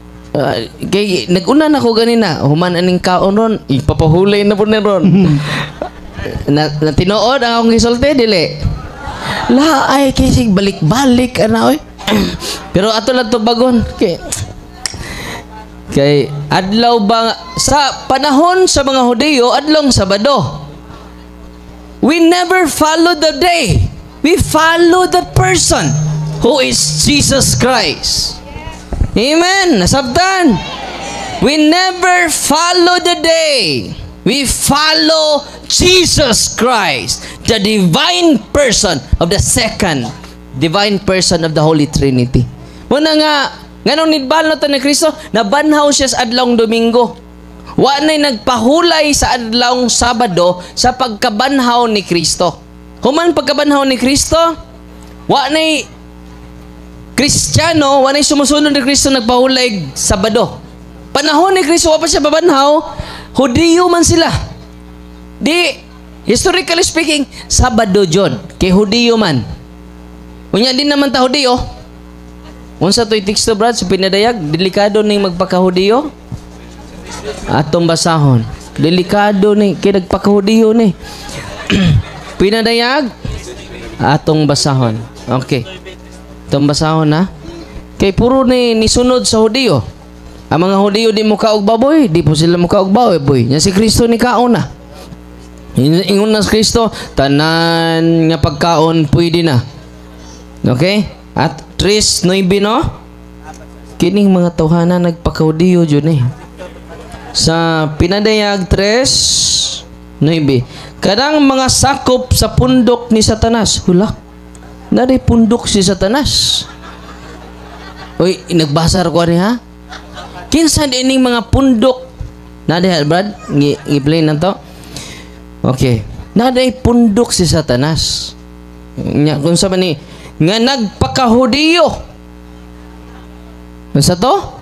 Kay naguna na ko ganina, human aning kaon ron, ipapahulay na po ni ron. na tinuod ang akong gisulti dili. La ay kasi balik-balik ana oy. Pero ato lang to bagon kay adlaw ba sa panahon sa mga Hudiyo adlong Sabado. We never follow the day. We follow the person who is Jesus Christ. Amen. Nasabtan. We never follow the day. We follow Jesus Christ, the divine person of the second divine person of the Holy Trinity. Muna nga, nganong nidbal na to ni Kristo, nabanhaw siya sa adlong Domingo. Wa na'y nagpahulay sa adlawng Sabado sa pagkabanhaw ni Kristo. Human pagkabanhaw ni Kristo, wa na'y Kristiyano, wa na'y sumusunod ni Kristo nagpahulay Sabado. Panahon ni Kristo, wa pa siya babanhaw, Hudiyo man sila. Di, historically speaking, Sabado jud kay Hudiyo man. Unya din naman ta Hudiyo. Unsa to'y teksto, Brad, sa pinadayag, delikado ning magpaka-Hudiyo. Atong basahon. Delikado ni kay nagpaka-Hudiyo ni. Pinadayag atong basahon. Okay. Atong basahon na. Kay puro ni nisunod sa Hudiyo. Ang mga Hudiyo di mo kaog baboy, di po sila mo kaog baboy. Nya si Kristo ni kaon na. Ingon na si Kristo, tanan nga pagkaon pwede na. Okay? At 3:9 no? Kining mga tawhana nagpaka-Hudiyo jud ni. Sa pinadayag 3:9, kadang mga sakop sa pundok ni Satanas. Hula, naday pundok si Satanas. Uy, nagbasar ko rin ha? Kinsa dining mga pundok? Naday, Brad, i-play na to. Okay. Naday pundok si Satanas. Kung sa ni nga nagpaka-Hudiyo. Ano sa to?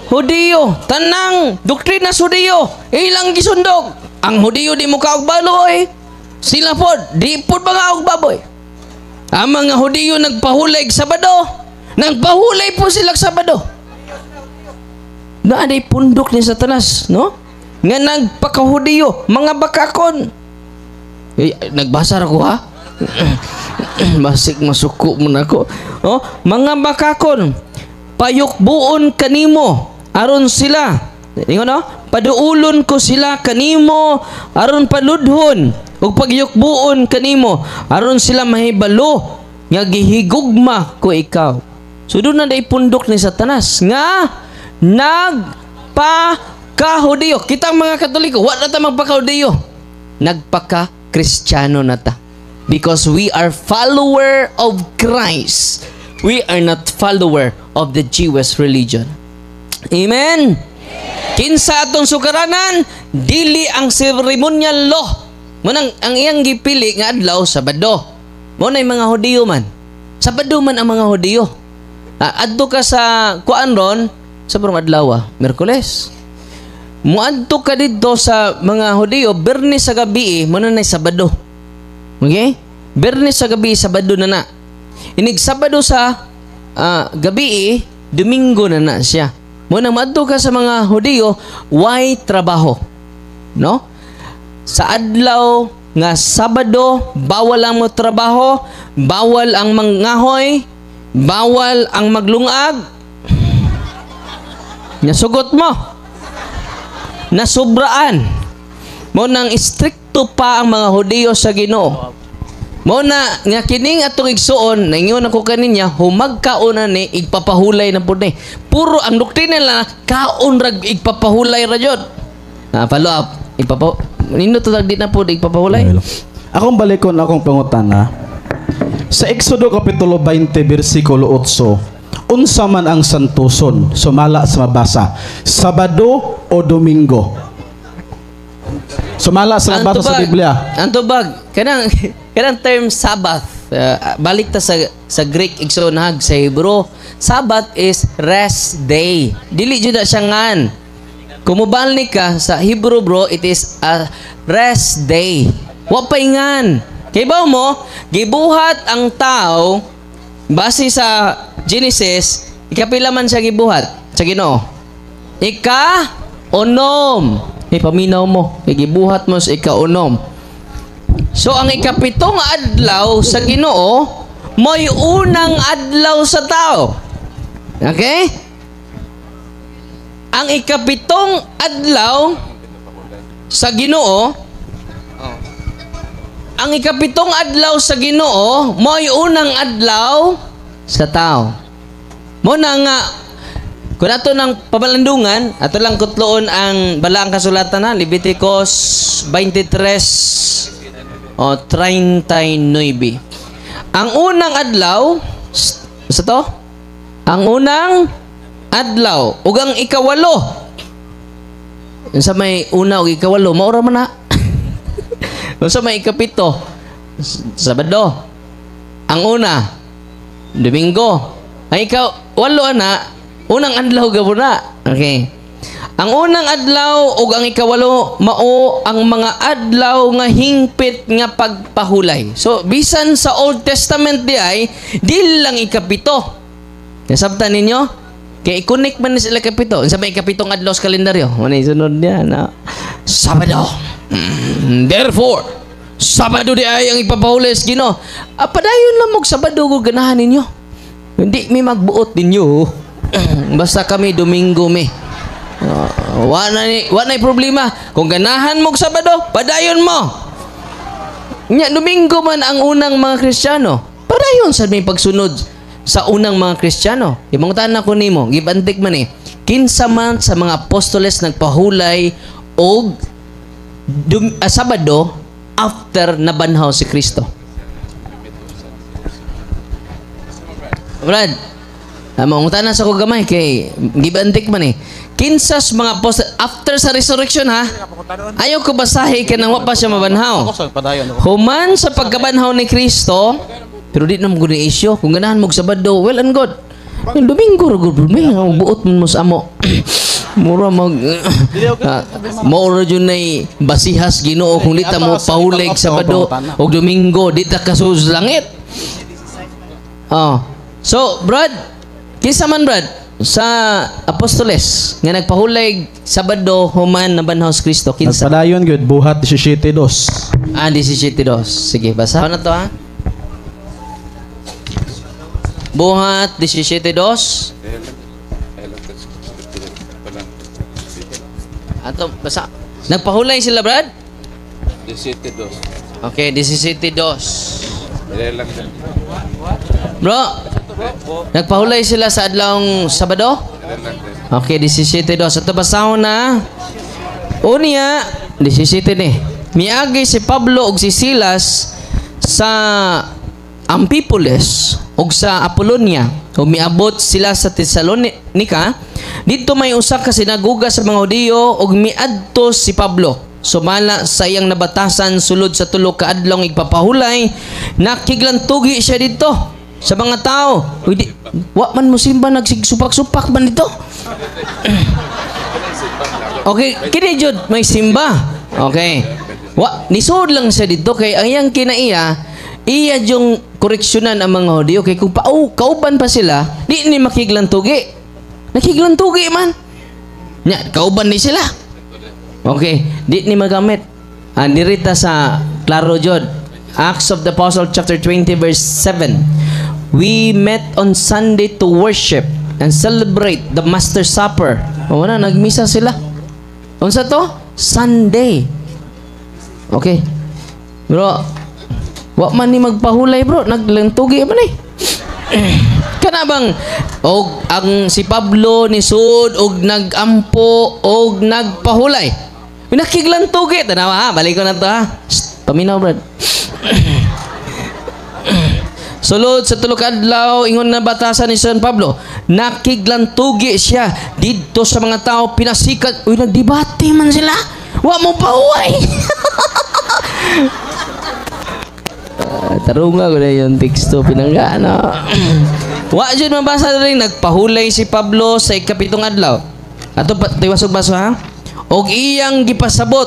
Hudiyo, tanang doktrina sa Hudiyo, ilang gisundog. Ang Hudiyo di mo kaog baloy. Sila pod, di pod mga og baboy. Ang mga Hudiyo nagpahulay Sabado, nagpahulay po sila Sabado. Naaday pundok ni Satanas, no? Nga nagpaka-Hudiyo, mga bakakon. Nagbasa ako ha? Basik masuko mo na ako. Oh, mga bakakon, payukbuon kanimo aron sila, ingon no, paduulon ko sila kanimo aron paludhon ug pagyukbuon kanimo aron sila mahibalo nga gihigugma ko ikaw. So doon na day pundok ni Satanas nga nagpaka-Hudiyo. Kita mga Katoliko, wa na ta magpaka-Hudiyo, nagpaka-Kristiyano na ta, because we are follower of Christ. We are not follower of the Jewish religion. Amen. Kinsa atong sukaranan, dili ang ceremonial law. Munang ang iyang gipili nga adlaw Sabado. Mo nay mga Hudiyo man. Sabado man ang mga Hudiyo. Adto ka sa kuan ron sa prong adlaw, Miyerkules. Muadto ka didto sa mga Hudiyo Biyernes sa gabi, mo na nay Sabado. Okay? Biyernes sa gabi, Sabado na na. Inig Sabado sa gabi, Domingo na na siya. Muna maadto ka sa mga Hudiyo, why trabaho? No? Sa adlaw nga Sabado, bawal ang mo trabaho, bawal ang mangahoy, bawal ang maglungag. Nasugot mo. Nasubraan. Mo nang istrikto pa ang mga Hudiyo sa Ginoo. Mo na nga kining atong igsuon, naingon ako kaninya, humagkaon na ni igpapahulay na pud ni. Puro ang doktrina la kaon rag igpapahulay ra jud. Follow up. Nino to di na pud igpapahulay. Akong balikon akong pangutana. Sa Exodo Kapitulo 20, versikulo 8, unsa man ang santuson, sumala sa mabasa, Sabado o Domingo? Sumala sa mabasa sa Biblia. Ang tubag, kanang term Sabbath, balik ta sa Greek igsonhag sa Hebrew. Sabbath is rest day. Dili jud na siya ngan. Kumubalik ka sa Hebrew, bro, it is a rest day. Wa paingan. Kay ba mo, gibuhat ang tao base sa Genesis, ikapila man siya gibuhat sa Ginoo. Ika-unom. Paminaw mo, gibuhat mo sa ika-unom. So ang ikapitong adlaw sa Ginoo mo'y unang adlaw sa tao. Okay? Ang ikapitong adlaw sa Ginoo, ang ikapitong adlaw sa Ginoo mo'y unang adlaw sa tao. Mo na nga, kung ato ng pamalandungan, ato lang kutloon ang balaang kasulatan na, Leviticus 23 o 39. Ang unang adlaw, sa to? Ang unang adlaw, ug ang ikawalo. Sa may una ug ikawalo, maura man na. Sa may ikapito, Sabado. Ang una, Domingo. Ang ikawalo na, unang adlaw gabuna. Okay. Ang unang adlaw ug ang ikawalo mao ang mga adlaw nga hingpit nga pagpahulay. So bisan sa Old Testament di ay dili lang ikapito. Nasabtan ninyo? Kay i-connect man sila ikapito. Unsa may ikapitong adlaw sa kalendaryo? Ano sunod niya na Sabado. Therefore, Sabado di ay ang ipapahulay sa Ginoo. Padayon lang mog Sabado ug ganahan ninyo. Hindi mi magbuot ninyo. Basta kami Domingo mi. Wala na problema. Kung ganahan mo Sabado, padayon mo. Nya Domingo man ang unang mga Kristiyano. Padayon sa may pagsunod sa unang mga Kristiyano. Imangutan na ko nimo, gibantik man eh. Kinsa man sa mga apostoles nagpahulay og Sabado after nabanhaw si Kristo. Brad, mangutan na sa ko gamay kay gibantik man eh. Kinsas mga apostol after sa resurrection ha. Ayaw ko basahi kanang wa pa siya mabanhaw. Human sa pagkabanhaw ni Kristo, pero di na mo gud issue kung ganahan mo Sabado, well and good. Yung Domingo ra gud may buot mo sa amo. Mura mag mura jud nay basihas Ginoo kung di ta mo pahulig Sabado ug Domingo di ta kasus langit. So, Brad, kinsa man Brad sa apostoles nga nagpahulay Sabado human nabanhaw si Kristo, kinsa? Nagpadayon gyud buhat 17:2. 17:2. Sige, basa na to ha. Buhat 17:2. Ato basa. Nagpahulay sila, Brad? 17:2. Okay, 17:2. Bro, nagpahulay sila sa adlawng Sabado? Okay, 17:2. Ato basahon na. Unya, 17 ni. Miagi si Pablo ug si Silas sa Amphipolis ug sa Apollonia. Ug miabot sila sa Thessalonica. Dito may usa ka sinagoga sa mga Hudiyo ug miadto si Pablo. Sumala sa iyang nabatasan sulod sa tulo ka adlaw igpapahulay, nakiglantugi siya dito sa mga tao. Uy, wa man mo simba nagsigsupak-supak man dito. Okay, kini jud may simba. Okay. Wa nisod lang siya dito kay ang iyang kinaiya iya yung koreksyonan ang mga Hudiyo kay kung kauban pa sila, di ni makiglantugi. Nakiglantugi man. Nya, kauban ni sila. Okay, di ni magamit. Dirita sa klaro jud. Acts of the Apostle chapter 20 verse 7. We met on Sunday to worship and celebrate the Master's Supper. Wala, nagmisa sila. Unsa to? Sunday. Okay. Bro, wa man ni magpahulay bro, naglantugi man eh. Kana bang og ang si Pablo ni sud og nagampo og nagpahulay. Nakiglantugi tanawa ha, balik ko na to ha. Paminaw brad. Sulod sa tulo ka adlaw ingon na batasan ni San Pablo, nakiglantugi siya didto sa mga tao, pinasikat. Uy, nagdebate man sila. Wa mo pauway. Tarunga ko na yung teksto pinangga, no? Wa dyan mabasa na rin, nagpahulay si Pablo sa ikapitong adlaw. Ato tiwasog baso ha? Og iyang gipasabot,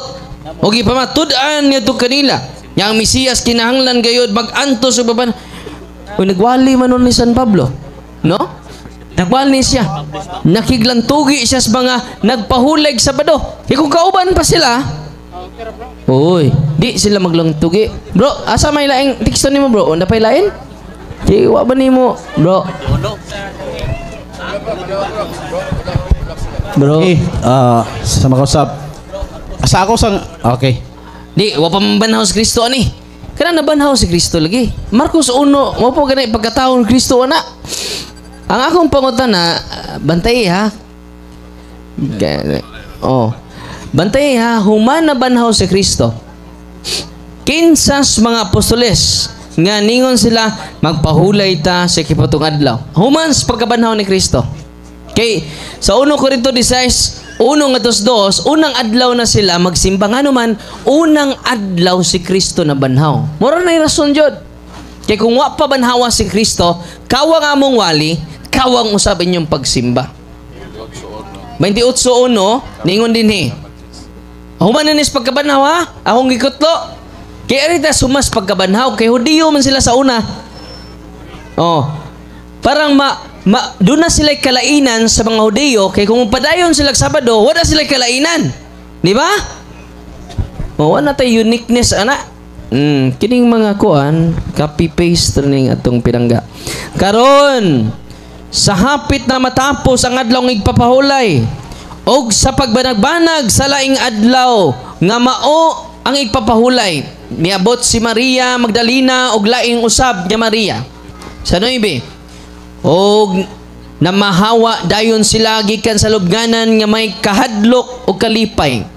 og ipamatud-an niya to kanila. Yang Mesiyas kinahanglan gayod mag-anto sa baban. Uy, nagwali man nun ni San Pablo. No? Nagwali siya. Nakiglantugi siya sa mga nagpahulag sa Sabado. Kung kauban pa sila, uy, di sila maglangtugi. Bro, asa may laing teksto nimo bro? Onda pay lain? Di wa ba nimo, bro? Bro. Okay, sa makausap. Sa ako sang okay. Di wa pa manbanhaw si Kristo ani. Kana nabanhaw si Kristo lagi. Marcos 1, mo po ganay pagkataon ni Kristo ana. Ang akong pangutana, bantay ha. Oh. Bantay ha, human na banhaw si Kristo. Kinsas mga apostoles nga ningon sila magpahulay ta sa ikapitong adlaw. Human sa pagkabanhaw ni Kristo. Kay sa 1 Corinto 16, 1-2, unang adlaw na sila magsimba nga naman, unang adlaw si Kristo na banhaw. Mura na yung rason jud. Kay kung wa pa banhawa si Kristo, kawang among wali, kawang usabin yung pagsimba. 28:1, ningon din human na nis pagkabanhaw ha? Akong gikutlo. Kaya arita sumas pagkabanhaw. Kay Hudiyo man sila sa una. Oh. Parang doon na sila kalainan sa mga Hudiyo. Kaya kung padayon sila Sabado, wala sila kalainan. Di ba? Oh, wala tayo uniqueness, ana. Kining mga kuan, copy-paste rin atong pinangga. Karon, sa hapit na matapos ang adlaw ng igpapahulay, og sa pagbanag-banag sa laing adlaw nga mao ang igpapahulay, miabot si Maria Magdalena og laing usab nga Maria. Sa 9, og namahawa dayon sila gikan sa lubnganan nga may kahadlok o kalipay.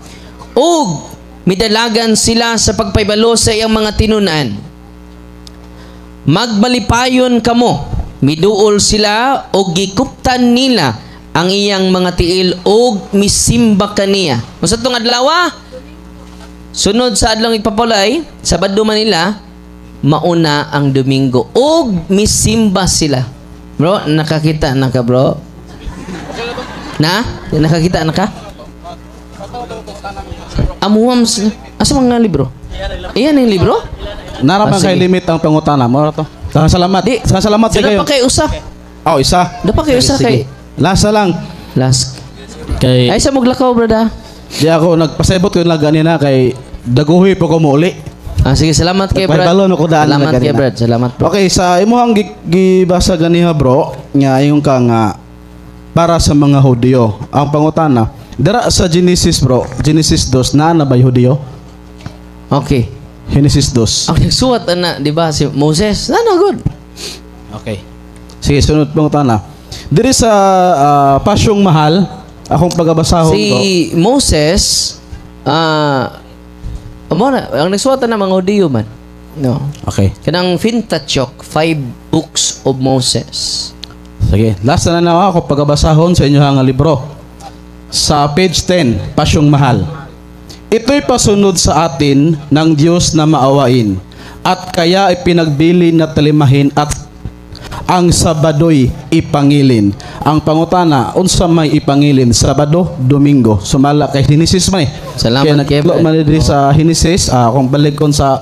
Og midalagan sila sa pagpaybalo sa iyang mga tinunan. Magbalipayon kamo, miduol sila og gikuptan nila ang iyang mga tiil og misimba kaniya. Unsa tong adlaw? Sunod sa adlaw ipapulay, Sabado man nila, mauna ang Domingo og misimba sila. Bro, nakakita na ka, bro? Na? Nakakita na ka? Amuham asa mga libro? Iyan ang libro? Naraman kay limit ang pangutana mo to. Salamat. Di. Salamat sa kayo. Dala pa kay usa. Oh, isa. Dala pa kay usa kay Lasa lang. last. Kay Ay sa muglakaw, brada. di ako nagpasabot ko lang ganina kay daguhi po ko muli. Sige, salamat kay Brad. Nagpahibalo na ko daan Salamat na kay ganina. Brad. Salamat bro. Okay, sa imuhang gibasa ganiha bro, nga yung ka nga para sa mga Hudiyo. Ang pangutana, dara sa Genesis bro, Genesis 2 na ba Hudiyo? Okay. Genesis 2. Ang nagsuwat na, di ba, si Moses? Ano, good. Okay. Sige, sunod pangutana. Diri sa Pasyong Mahal, akong pagabasahon Si Moses, ang nagsuwat na mga Hudiyo man. No. Okay. Kanang Pentateuch, 5 books of Moses. Sige, last na ako pagabasahon sa inyo nga libro. Sa page 10, Pasyong Mahal. Ito'y pasunod sa atin ng Diyos na maawain at kaya ipinagbili na talimahin at ang Sabado'y ipangilin. Ang pangutana, unsa may ipangilin? Sabado, Domingo. Sumala kay Genesis man eh. Salamat kay Kaya man diri sa Genesis, kung balik kon sa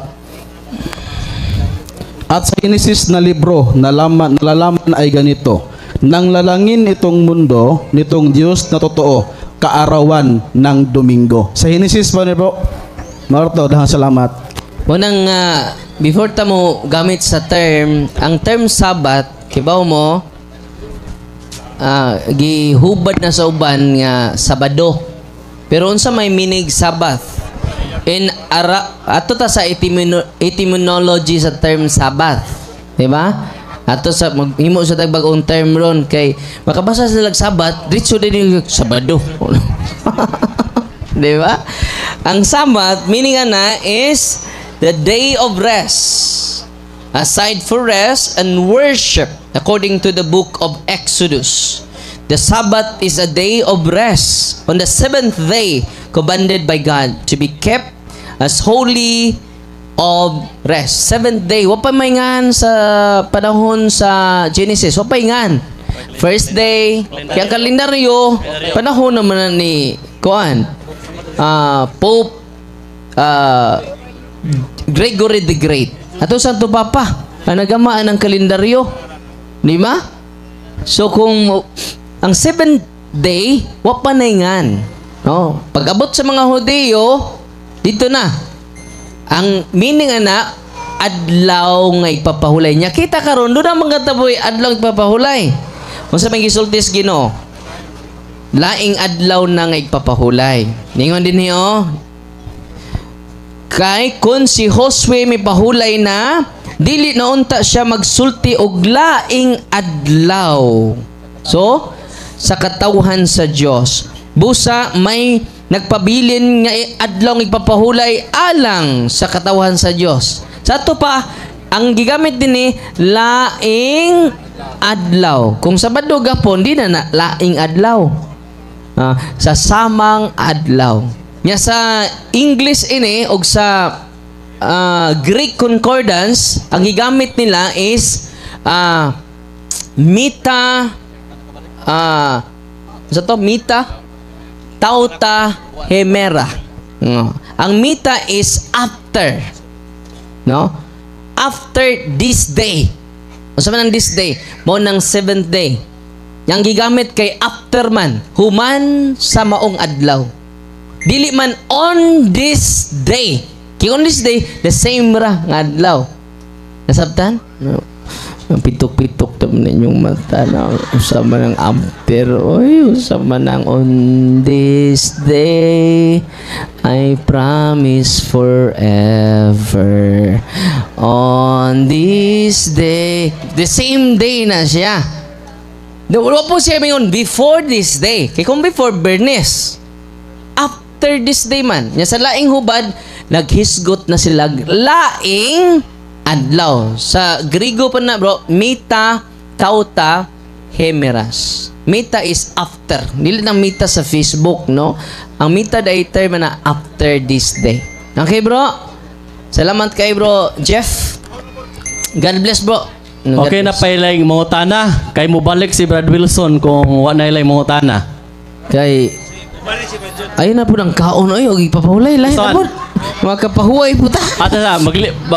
at sa Genesis na libro, nalalaman ay ganito. Nang lalangin itong mundo, nitong Diyos na totoo, kaarawan ng Domingo. Sa Genesis pa po, Marto, dahil salamat. Unang, before ta mo gamit sa term, ang term Sabat, kibaw mo, gihubad na sa uban nga Sabado. Pero unsa may minig Sabbath? Ato ta sa etymology sa term Sabbath. Diba? Ato sa maghimo sa tagbagong term ron kay makabasa sa Sabat, diretso din yung Sabado. Diba? Ang Sabat, meaning na is the day of rest. aside for rest and worship according to the book of Exodus. The Sabbath is a day of rest. On the seventh day, commanded by God to be kept as holy of rest. Seventh day. Wapay maingan sa panahon sa Genesis. Wapay ingan. First day. Kaya kalendaryo, panahon naman ni Pope Gregory the Great. Ato Santo Papa, ang nagamaan ng kalendaryo. Di ba? So kung ang seventh day, wapanayngan. No? Pag-abot sa mga Hudyo, dito na. Ang meaning ana, adlaw nga ipapahulay niya. Kita karon doon ang mga taboy, adlaw ipapahulay. Kung sa may gisultis Ginoo, laing adlaw na nga ipapahulay. Ningon din niyo, kay kung si Josue may pahulay na, dili na unta siya magsulti og laing adlaw. So, sa katawhan sa Dios, busa may nagpabilin nga adlaw ng ipapahulay alang sa katawhan sa Dios. Sa ato pa, ang gigamit din laing adlaw. Kung Sabado gapon, di na laing adlaw. Sa samang adlaw. Nya sa English ini og sa Greek concordance, ang gigamit nila is mita tauta hemera. Ang mita is after. No? After this day. O sa man this day, mo ng seventh day. Yang gigamit kay after man, human sa maong adlaw. Dili man on this day. Kay on this day, the same ra nga adlaw. Nasabtan? No. Ang pitok-pitok naman ninyong mata na usama ng after. Oy, usama ng on this day, I promise forever. On this day, the same day na siya. Wala po siya ngayon, before this day. Kaya kung before, Bernes. After this day man. Sa laing hubad, naghisgot na sila laing adlaw. Sa Grigo pa na bro, mita, tauta, hemeras. Mita is after. Dili na mita sa Facebook, no? Ang mita dahil term na after this day. Okay bro? Salamat kay bro Jeff. God bless bro. Okay na pailay mangutana. Kay mo balik si Brad Wilson kung wala na ilay mangutana. Kay ayun na po ng kaon. Ay, huwag ipapahulay. Lahat na po. Mga kapahuay po ta. Ata na,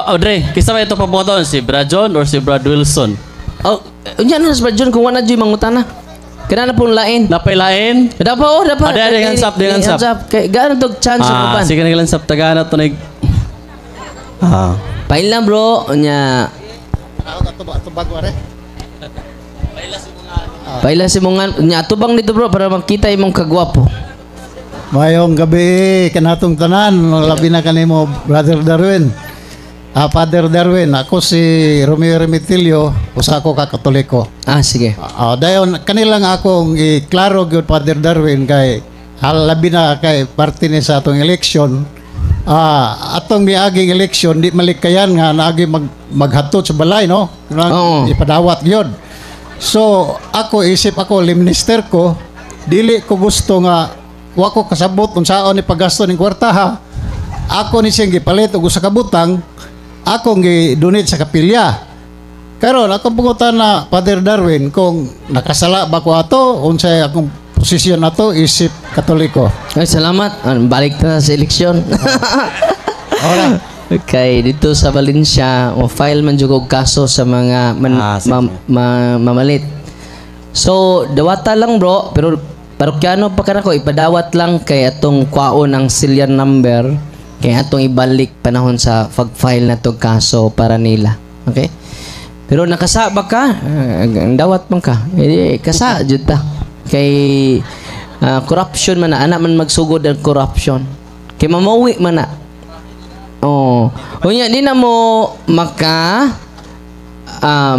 Audrey, kisa ba ito papungon? Si Brad John or si Brad Wilson? Oh, yan na si Brad John kung wala na dyan mangutana. Kaya na pong lain. Napailain? Dapat oh, dapat. Ada yang hansap, dengan hansap. Kaya gano'n itong chance sa kupan. Sige nang hansap, tagana ito nag... Pail lang bro. Nya. Paila si Mungan. Nya, atubang dito bro para makita imong kagwapo. Mayong gabi kanatong tanan, labi na kanimo Brother Darwin. Father Darwin, ako si Romeo Remitilio, usa ako ka Katoliko. Sige. Dayon kanilang akong iklaro gyud Father Darwin kay labi na kay parte ni sa atong election. Atong miaging election di malikayan nga naagi maghatot sa balay no. Ipadawat gyud. So ako isip ako minister ko dili ko gusto nga wa ko kasabot kung saan ni paggasto ng kwarta ha. Ako ni siyang gipalit og usa ka butang, akong gi-donate sa kapilya. Karon akong pangutan na Father Darwin kung nakasala ba ko ato unsay akong posisyon nato isip Katoliko. Ay salamat. Balik na sa eleksyon. Ora. Okay, dito sa Valencia, file man jud og kaso sa mga mamalit. So, dawata lang bro, pero parokyano pa ka na ko, ipadawat lang kay atong kwaon ang serial number, kay atong ibalik panahon sa pag-file na itong kaso para nila. Okay? Pero nakasa ba ka? Dawat man ka. Kasa, dyan ta. Kay corruption man na, anak man magsugod ang corruption. Kay mamawi man na. Unya, di na mo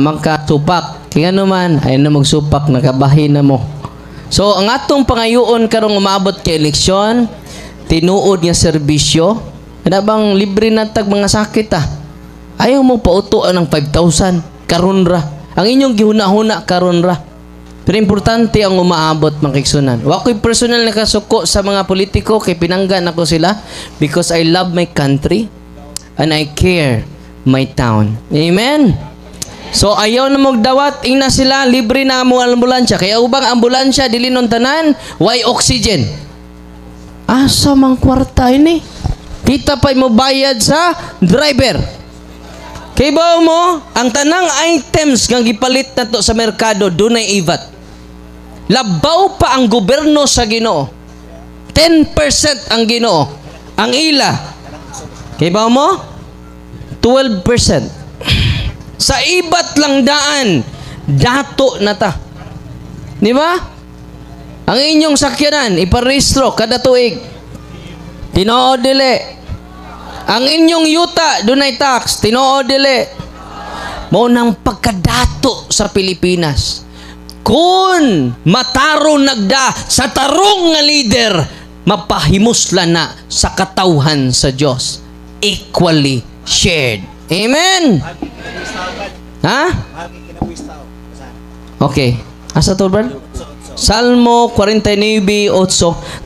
makatupak. Kaya naman, ay na magsupak, nakabahin na mo. So, ang atong pangayoon karong umabot kay eleksyon, tinuod nga serbisyo, ada bang libre na tag mga sakit Ayaw mo pautuan ng 5,000 karon ra. Ang inyong gihuna-huna karon ra. Pero importante ang umaabot mga kaigsunan. Wa ko'y personal na kasuko sa mga politiko kay pinanggan ako sila because I love my country and I care my town. Amen. So ayaw na magdawat ina sila libre na mo ambulansya. Kaya ubang ambulansya dili nun tanan, why oxygen? Asa mang kwarta ini? Kita pa mo bayad sa driver. Kay ba mo ang tanang items nga gipalit nato sa merkado dunay IVAT. Labaw pa ang gobyerno sa Ginoo. 10% ang Ginoo. Ang ila. Kay ba mo? 12%. Sa ibat lang daan, dato na ta. Di ba? Ang inyong sakyanan, iparehistro kada tuig. Tinoo dili. Ang inyong yuta, dunay tax. Tinoo dili. Mao nang pagkadato sa Pilipinas. Kung mataro nagda sa tarong nga leader, mapahimuslan na sa katawhan sa Diyos. Equally shared. Amen. Ha? Okay. Asa to, brad? Salmo 49:8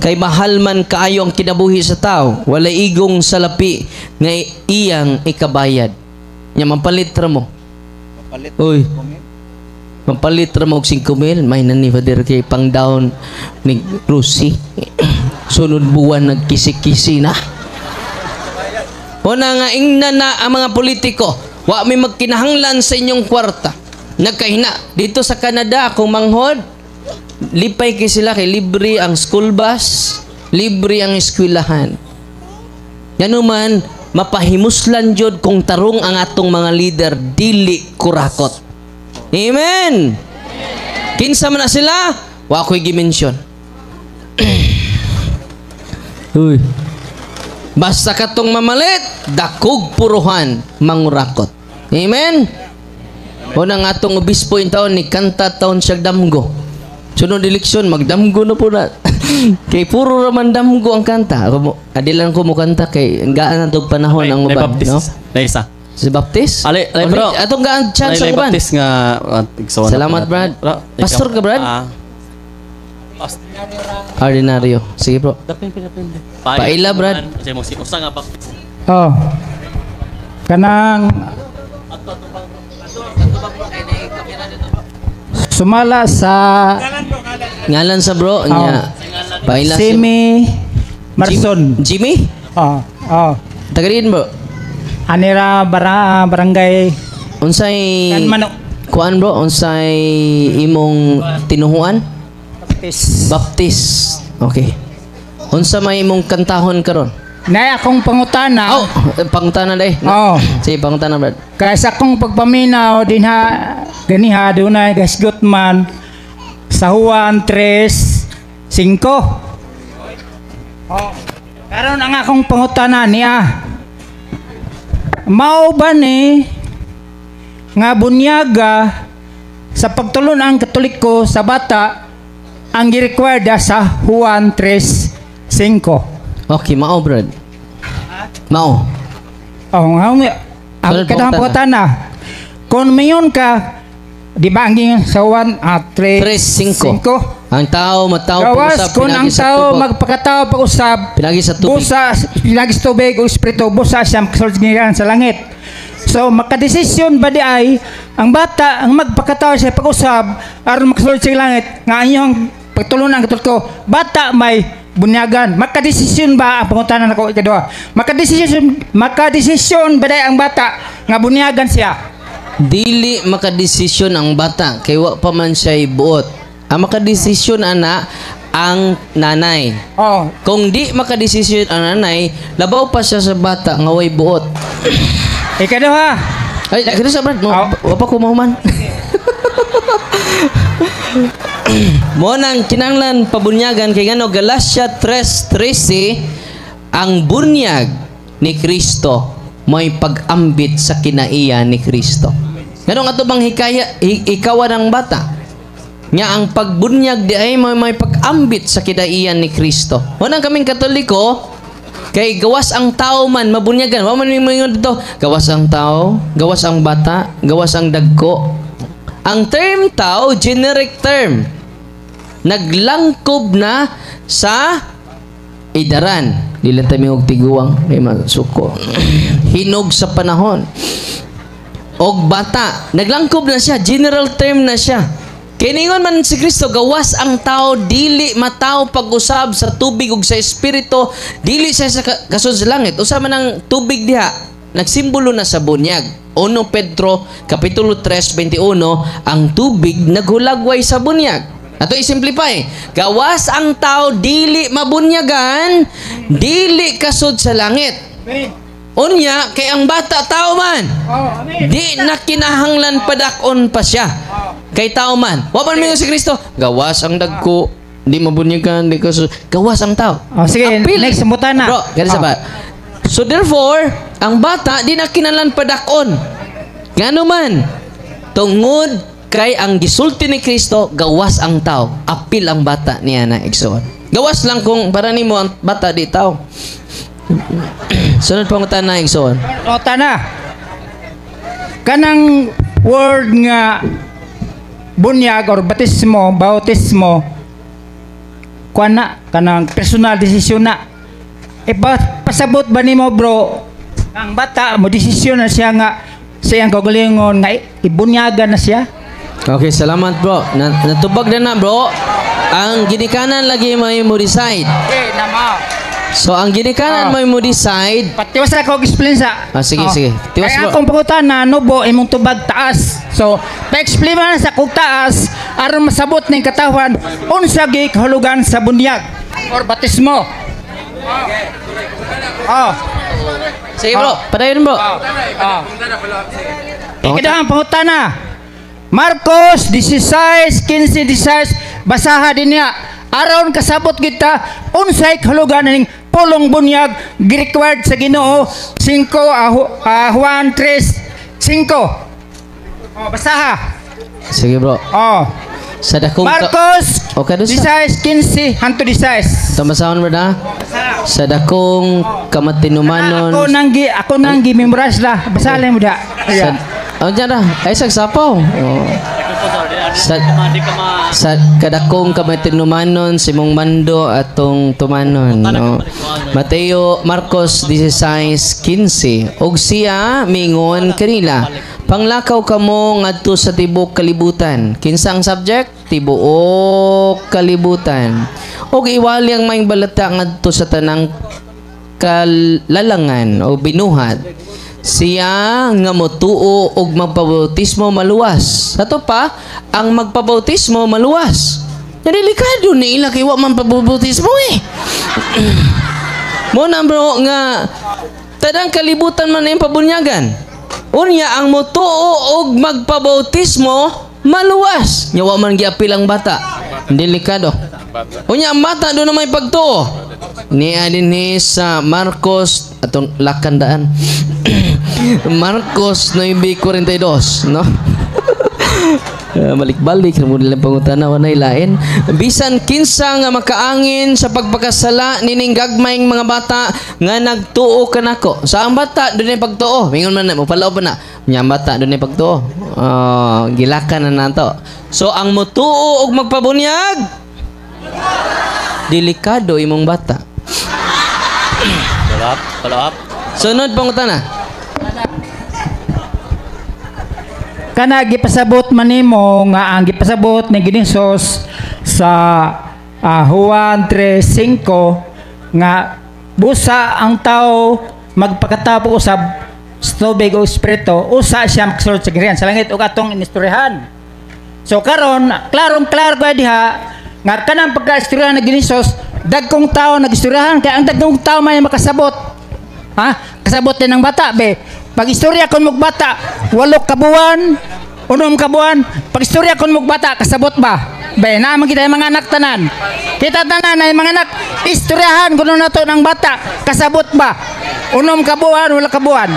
kay mahal man kaayo ang kinabuhi sa tao, wala igong salapi nga iyang ikabayad. Nya mampalit ra mo. Uy. Mampalit ra mo og 5,000, may nani Father kay pang down ni Lucy. Sunod buwan nagkisi-kisi na. Una nga ingna na ang mga politiko, wa may magkinahanglan sa inyong kwarta. Nagkahina dito sa Canada kung manghod, lipay kay sila kay libre ang school bus, libre ang eskwelahan. Yan man mapahimuslan jud kung tarong ang atong mga leader dili kurakot. Amen. Kinsa man na sila, wa ko'y gimension. Uy. Basta katong mamalit, dakog puruhan, mangurakot. Amen? O nang atong obispo yung taon, ni kanta taon siya damgo. Sunod eleksyon, magdamgo na po na. Kay puro raman damgo ang kanta. Adilan ko mo kanta kay gaan na panahon ang uban. No? Naisa. Si Baptist? Ali, bro. Atong gaan chance ang uban. Baptist nga. Salamat, Brad. Pastor ka, Brad? Ordinaryo. Sige, bro. Paila, Brad. Usa nga Baptist. Oh. Kanang sumala sa Ngalan sa bro nya. Paila si Simi Marson. Jimmy? Oh. Oh. Tagarin bro. Anira barangay Unsay Kanmano. kuan bro? Unsay imong tinuhuan? Baptist. Okay. Unsa may imong kantahon karon? Nay akong pangutana. Oh, pangutana day. Oh. Sige, pangutana brad. Kaysa akong pagpaminaw din ha ganiha dunay gasgot man sa Juan 3:5. Oh. Karon ang akong pangutana niya. Mao ba ni nga bunyaga sa pagtulon ang Katoliko sa bata ang gi-require sa Juan 3:5. Okay, mao brad. Mao. Oh, ang kadang pangutana. Kung mayon ka di ba ang sa Juan 3:5 ang tao matao gawas kung ang tao magpakatao pag-usab pinagi sa tubig. Pinagi sa tubig o espiritu busa siya makasulgiran sa langit. So makadesisyon ba di ay ang bata ang magpakatao siya pag-usab aron makasulod sa langit nga inyong pagtulunan ang Katoliko bata may bunyagan. Makadesisyon ba ang pangutanan nako ikadua? Makadesisyon ba di ang bata nga bunyagan siya? Dili makadesisyon ang bata kay wa pa man siya buot. Ang makadesisyon ana ang nanay. Oh, Kung di makadesisyon ang nanay, labaw pa siya sa bata nga way buot. ikaduha. Ay, kano sa brad mo? Oh. Wa pa ko mahuman. Mo nang kinanglan pabunyagan kay ngano Galatia 3:13 ang bunyag ni Kristo may pag-ambit sa kinaiya ni Kristo. Ngano nga to bang hikaya ikaw ang bata? Nga ang pagbunyag di ay may pag-ambit sa kinaiya ni Kristo. Mo nang kaming Katoliko Kay gawas ang tao man mabunyagan. Wa man mingon dito, gawas ang tao, gawas ang bata, gawas ang dagko. Ang term tao, generic term. Naglangkob na sa idaran. Dili tayo og tiguang, may masuko. Hinog sa panahon. Og bata, naglangkob na siya, general term na siya. Kay ningon man si Kristo, gawas ang tao, dili matao pag-usab sa tubig ug sa espiritu, dili siya sa kasud sa langit. Usa man ang tubig diha, nagsimbolo na sa bunyag. 1 Pedro kapitulo 3:21, ang tubig naghulagway sa bunyag. Ato i-simplify. Gawas ang tao, dili mabunyagan, dili kasud sa langit. Unya, kay ang bata tao man. Di na kinahanglan padakon pa siya. Kay tao man. Wa man mingon si Kristo, gawas ang dagko, di mabunyagan, di kasud. Gawas ang tao. Sige, Apil. next sambutan na. Bro, ganun sa ba? So therefore, ang bata di na kinahanglan padakon. Ngano man? Tungod kay ang gisulti ni Kristo, gawas ang tao. Apil ang bata niya na igsoon. Gawas lang kung para nimo ang bata di tao. Sunod pangutan na igsoon. O tana. Kanang word nga bunyag or bautismo kuana kanang personal decision na. Pasabot ba nimo bro? Ang bata mo desisyon na siya nga sa iyang kaugalingon nga ibunyagan na siya. Okay, salamat bro. Natubag na bro. Ang ginikanan lagi mo decide. Okay, nama. So ang ginikanan mo decide. Patiwas na ko explain sa. Sige, sige. Tiwas Kaya bro. akong pangutan na nubo imong tubag taas. So, pa-explain man sa kog taas aron masabot ning katawan unsa gi kahulugan sa bunyag or batismo. Sige bro, padayon bro. Ikadahang pangutana. Marcos 16:15 basaha din niya. Aron kasabot kita unsay kahulugan ning pulong bunyag gi-required sa Ginoo 5 Juan 3:5. Basaha. Sige bro. Sa dakong Marcos Okay, doon 16:15 hanto 16. Tamasahon mo na? Sa dakong kamatinumanon. Ako nang gi-memorize la. Basahin mo da. Dyan na. Ay, sagsapaw. Sa kadakong kamatinumanon, simong mando atong tumanon. No? Mateo, Marcos 16:15. Og siya, mingon kanila. Panglakaw kamo ngadto sa tibuok kalibutan. Kinsang subject? Tibuok kalibutan. Og iwali ang maing balata ngadto sa tanang kalalangan o binuhat. Siya nga motuo og magpabautismo maluwas. Ato pa, ang magpabautismo maluwas. Delikado ni ila kay wa man pabautismo eh. Mo na bro nga tanang kalibutan man yung pabunyagan. Unya ang motuo og magpabautismo maluwas. Nya wa man giapil ang bata. Delikado. Unya ang bata do na may pagtuo. Ni adin sa Marcos atong lakandaan. Marcos 9:42, no? Balik-balik mo nilang pangutana wanay lain. Bisan kinsa nga makaangin sa pagpakasala nining gagmayng mga bata nga nagtuo kanako. Sa ang bata dunay pagtuo. Mingon man mo palaw pa na. Nya bata dunay pagtuo. Gilakan na nato. So ang motuo og magpabunyag delikado imong bata. Follow up. Sunod pangutana. Kana gipasabot man nimo nga ang gipasabot ni Ginisos sa Juan 3:5 nga busa ang tao magpakatapo usab sa tubig o espiritu, usa siya magsulod sa girihan sa langit ug atong inistoryahan. So karon klaro ko diha nga kanang pagkaistoryahan ni Ginisos dagkong tao nagistoryahan kay ang dagkong tao may makasabot. Kasabot din ng bata be. Pag istorya kon mog bata, 8 kabuan, 6 kabuan. Pag istorya kon mog bata, kasabot ba? Be, naman kita yung mga anak tanan. Kita tanan na yung mga anak, istoryahan kuno na to ng bata, kasabot ba? 6 kabuan, 8 kabuan.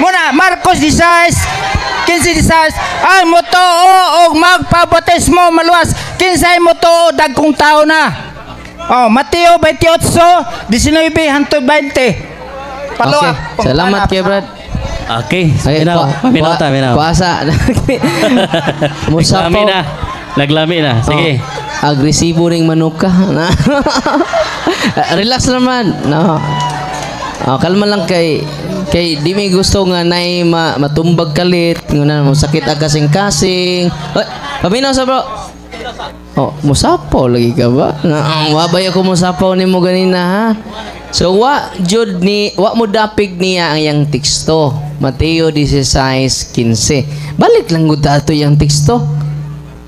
Muna, Marcos 16:16, ang motuo og magpabautismo maluwas, kinsay motuo dagkong tao na. Oh, Mateo 28, 19 hangtod 20. Okay. Salamat kay Brad. Okay. Okay, Minaw ta, minaw. Kuasa. Naglami Musapaw. na. Naglami na. Sige. Agresibo ring manok ka. Relax naman. No. Kalma lang kay di may gusto nga nay matumbag kalit, nguna mo sakit kasing-kasing. Paminaw sa bro. Oh, musapaw lagi ka ba? Wabay ako musapaw nimo ganina ha. So wa mo dapig niya ang yang teksto. Mateo 16:15. Balik lang gud ato yang teksto.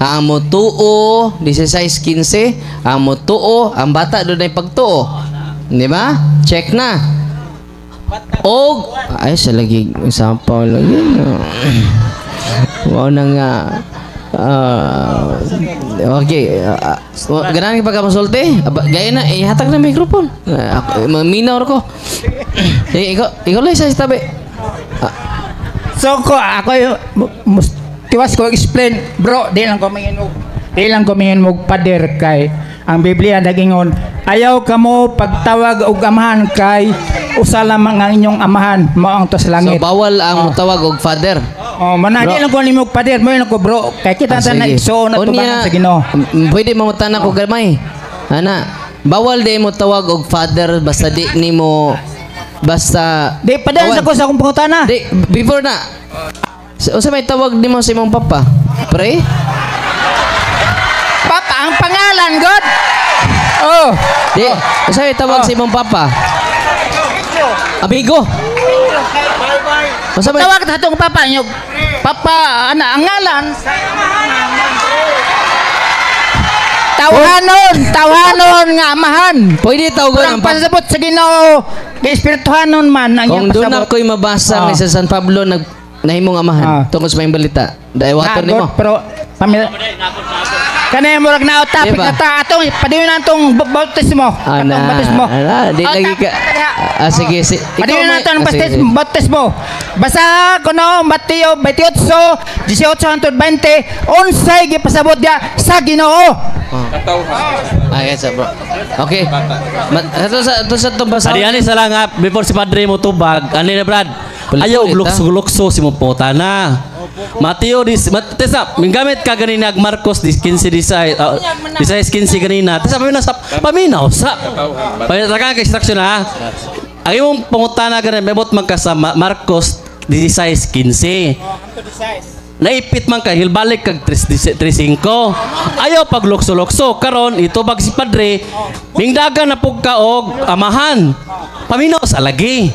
Amo tuo 16:15, amo tuo ang bata do nay pagtuo. Di ba? Check na. Og ay sa lagi sampaw lagi. Wow na nga. Okay. Ganaan ka pagkamasulti? Gaya na, ihatag na mikrofon. Maminaw ko. Ikaw lang sa tabi. So ako tiwas ko explain, bro, di lang ko mingin mo pader kay ang Biblia nagingon ayaw kamo pagtawag og amahan kay usa lamang ang inyong amahan mao ang to sa langit. So bawal ang mutawag og father. Oh, manadi lang ko nimo pader, mo lang ko bro. Kay kita ta na igsoon na tubangan sa Ginoo. Pwede mo tanang ko gamay. Ana, bawal di mo tawag og father basta di nimo basta Di pader sa ko sa akong pangutana. Di before na. Unsa may tawag nimo sa imong papa? Pre? Papa ang pangalan god. Oh. Di, unsa may tawag sa imong papa? Amigo. Unsa may Tawag ta atong papa nyo. Papa ana ang ngalan. Tawanon nga amahan. pwede tawagan Ang ang papa? pasabot sa Ginoo. Kay espirituhanon man ang Kung iyang doon pasabot. ako'y mabasa ni sa San Pablo nahimong amahan tungkol sa may balita. Dahil water nimo. Pero kanay murag na topic Diba? na ta atong padiyon natong bautismo. Atong bautismo. Di lagi ka. Sige. Padiyon natong bautismo. Basa kuno Mateo 28, 18 hangtod 20 unsay gipasabot dia sa Ginoo. Okay, sa bro. Okay. Ito sa itong basa. Ani sa lang before si Padre mo tubag. Ani na Brad. Ayaw lukso si mo putana. Mateo Tesa, minggamit ka ganina Marcos 15:16 ganina. Tesa paminaw sa. Paminaw ka instruction ha. Ang imong pangutana ganina mebot man ka sa Marcos 16:15. Naipit man ka hilbalik kag 3:5. Ayaw paglukso-lukso karon ito bag si Padre mingdagan na pug ka og amahan. Paminaw sa lagi.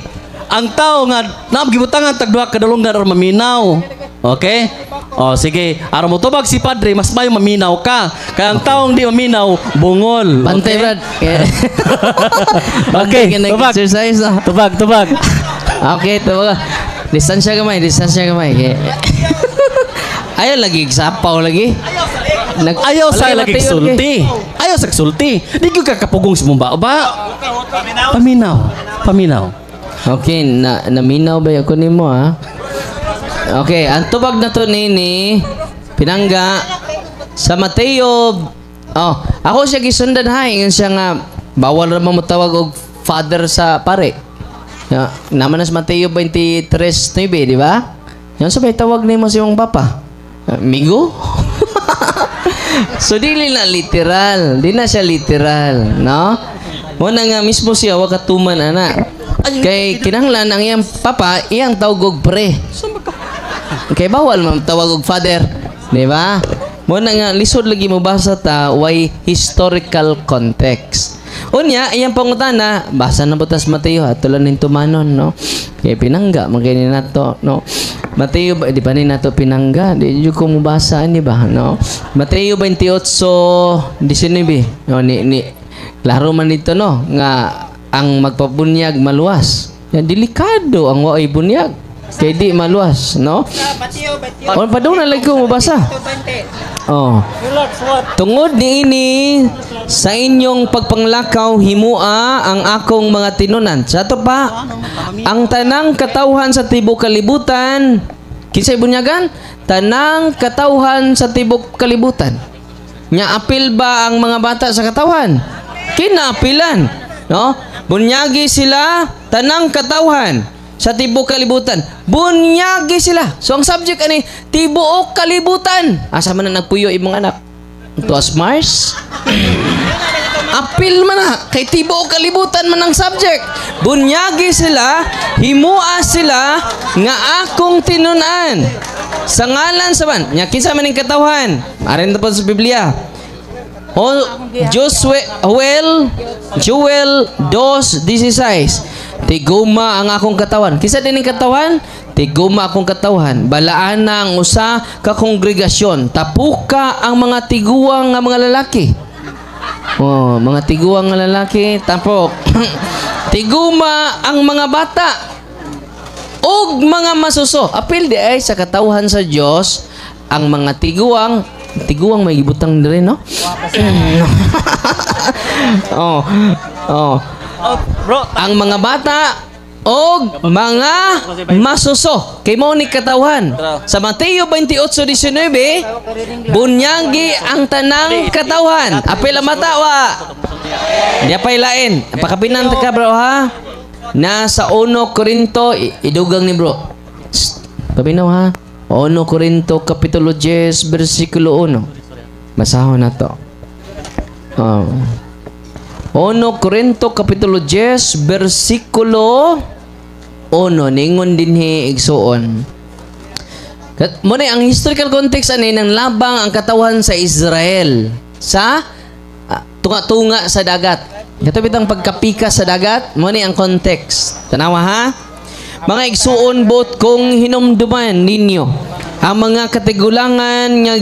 Ang tao nga nagibutangan tagduha kadulungan or maminaw. Okay? O sige, aron mo tubag si Padre mas mayo maminaw ka. Kaya ang taong di maminaw bungol. Bantay, Brad. Okay, tubag. Exercise na. Tubag. Okay, tubag. Distansya gamay. Ayaw lagi, sapaw lagi. Ayaw sa lagi sulti. Ayaw sa sulti. Di ko kakapugong si mong ba? Paminaw. Okay, naminaw ba ako nimo ha? Okay, ang tubag na to nini pinangga sa Mateo. Ako siya gisundan hay siya nga bawal ra mo tawag og father sa pare. Naman sa Mateo 23:9, di ba? Yan sa may tawag nimo si mong papa. Migo? So dili na literal, di na siya literal, no? Muna nga mismo siya wa katuman ana. Kay kinahanglan ang iyang papa iyang tawag og pre. Kay bawal man tawag og father, di ba? Muna nga lisod lagi mo basa ta why historical context. Unya iyang pangutana basa na butas Mateo atulan nin tumanon, no? Kay pinangga magani nato, no? Mateo di pa ni nato pinangga, di jud ko mo basa ni ba, no? Mateo 28:19. No ni klaro man dito, no, nga ang magpabunyag maluwas. Yan delikado ang waay bunyag. Kay di maluwas, no? O padung na lagi ko mabasa. Tungod niini sa inyong pagpanglakaw himua ang akong mga tinunan. Sa to pa, ang tanang katawhan sa tibok kalibutan, kinsay bunyagan? Tanang katawhan sa tibok kalibutan. Nya apil ba ang mga bata sa katawhan? Kinapilan, no? Bunyagi sila tanang katawhan sa tibuok kalibutan. Bunyagi sila. So ang subject ani tibuok kalibutan. Asa man na nagpuyo imong anak? Tuas Mars. Apil man na kay tibuok kalibutan man ang subject. Bunyagi sila, himua sila nga akong tinunan. Sa ngalan sa man, nya kinsa man ning katawhan? Arin ta po sa Biblia. Joel 2:16. Tiguma ang akong katawan. Kisa din ang katawan? Tiguma akong katawan. Balaan na ang usa ka kongregasyon. Tapuka ang mga tiguang nga mga lalaki. Oh, mga tiguang nga lalaki. Tapok. Tiguma ang mga bata. Og mga masuso. Apil di ay sa katawhan sa Dios ang mga tiguang may gibutang dire, no? Bro, Ang mga bata og mga masuso. Kay mao ni katawhan. Sa Mateo 28:19, bunyagi ang tanang katawhan. Apil ang matawa. Di apay lain. Pakapinan ka bro ha. Nasa 1 Korinto idugang ni bro. Pabinaw ha. 1 Korinto Kapitulo 10 versikulo 1. Basahon na to. 1 Korinto Kapitulo 10 versikulo 1. Ningon dinhi igsuon. Muna ang historical context ani nang labang ang katawhan sa Israel sa tunga-tunga sa dagat. Ito bitang pagkapika sa dagat, muna ang context. Tanawa ha? Mga igsuon bot kung hinumduman ninyo ang mga katigulangan nga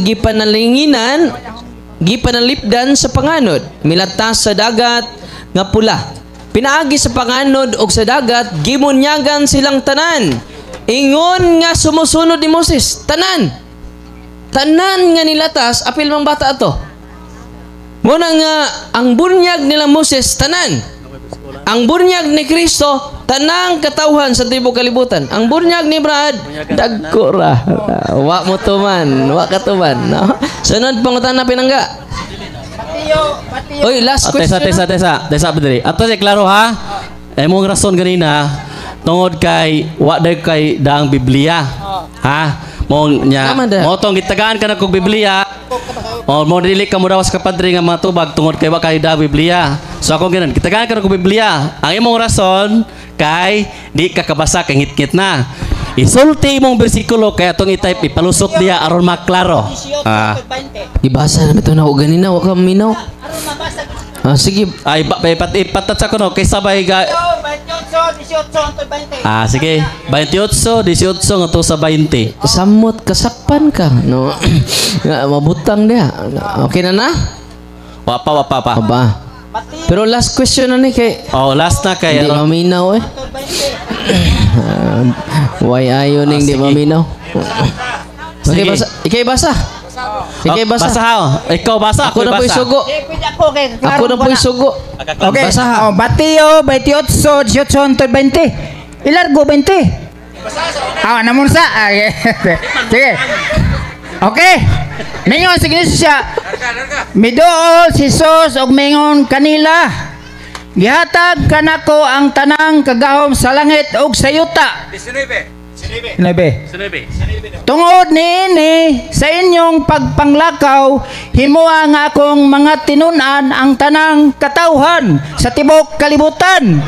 gipanalipdan sa panganod, milatas sa dagat nga pula. Pinaagi sa panganod og sa dagat, gimunyagan silang tanan. Ingon nga sumusunod ni Moses, tanan nga nilatas, apil mang bata ato. Muna nga ang bunyag nila Moses, tanan. Ang bunyag ni Kristo, tanang katawhan sa tibuok kalibutan. Ang bunyag ni Brad, dagko ra. Wa mo tuman, wa ka tuman, no? Sunod pangutan na pinangga. Oy, last question. Tesa bedri. Ato si klaro ha. Emong rason ganina tungod kay wa day kay daang Biblia. Ha? Mong nya mo tong gitagaan ka na kog Biblia. O mo dili ka mo daw sa kapadre nga mga tubag tungod kay wa kay da Biblia. So ako ganan, gitagaan ka na kog Biblia. Ang imong rason kay di ka kabasa kay ngit-ngit na. Isulti imong bersikulo kay atong i-type ipalusot diya aron maklaro. Ibasa na ito na o ganina, wa ka minaw. Sige. Ay ipatat sa kuno kay sabay ga. Sige. 28, 18 nga sa 20. Samot kasakpan ka, no? Mabutang dia. Okay na? Wapa. Aba. Pero last question na ni kay last na kay hindi maminaw eh. Why ayo ning di maminaw? Okay, basa. Ikay basa. Basa ha. Ikaw basa. Ako na po isugo. Ako na po isugo. Okay. Basa ha. Batio 28, 18, 20. Ilargo 20. Namun sa. Sige. Okay. Mingon sige siya. Midool si Sus og mingon kanila. Gihatag kanako ang tanang kagahom sa langit ug sa yuta. 19. Tungod niini sa inyong pagpanglakaw, himuha nga akong mga tinunan ang tanang katawhan sa tibuok kalibutan.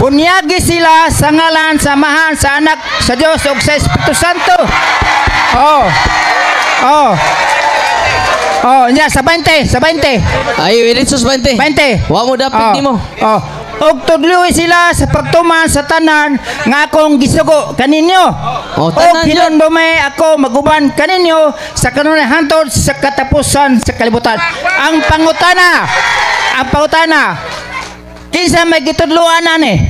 Bunyagi sila sa ngalan samahan sa anak sa Dios ug sa Espiritu Santo. Nya sa 20. Ayo Iritsos 20. 20. Wa mo dapit nimo. Og tudloy sila sa pagtuman sa tanan nga akong gisugo kaninyo. Tanan hinumdume ako maguban kaninyo sa kanunay hantod sa katapusan sa kalibutan. Ang pangutana. Kinsa may gitudloan ani?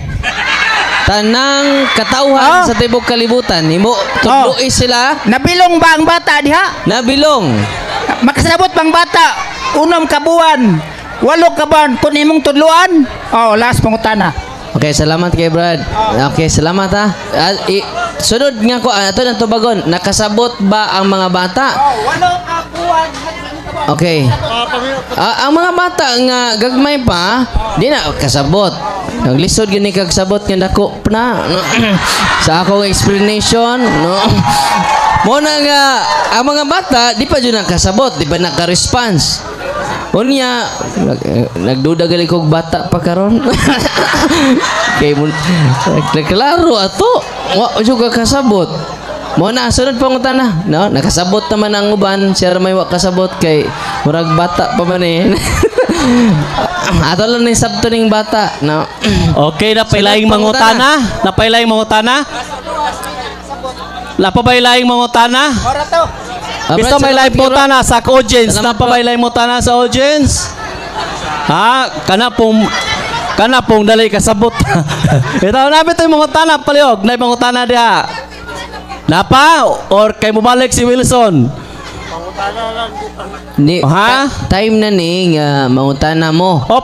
Tanang katawhan sa tibuok kalibutan. Imo tudloy sila. Nabilong ba ang bata diha? Nabilong. Makasabot bang bata? 6 ka buwan. 8 ka buwan kun imong tudloan? Last pangutana. Okay, salamat kay Brad. Okay, salamat ha. Sunod nga ko ato nang tubagon. Nakasabot ba ang mga bata? 8 ka buwan. Okay. Ang mga bata nga gagmay pa, di na kasabot. Naglisod gini kag sabot nga dako na sa akong explanation, no. Mo na nga ang mga bata di pa jud nakasabot, di pa naka-response. Unya nagduda gali kog bata pa karon. Kay mo klaro ato, wa jud ka kasabot. Mo na sunod pangutana, no? Nakasabot naman ang uban, siya may wa kasabot kay murag bata pa man eh. Ato lang ni sabto ning bata, no? Okay, napailaing mangutana. Napailaing mangutana. Napabailaing mangutana. Gusto may live mutana sa audience. Napabailaing mutana sa audience. Ha, kana pong dali kasabot. Ito namin ito yung mangutana paliog. Na yung mangutana diha. Napa or kay mubalik si Wilson? Ni Ha? time na ning mangutana mo. O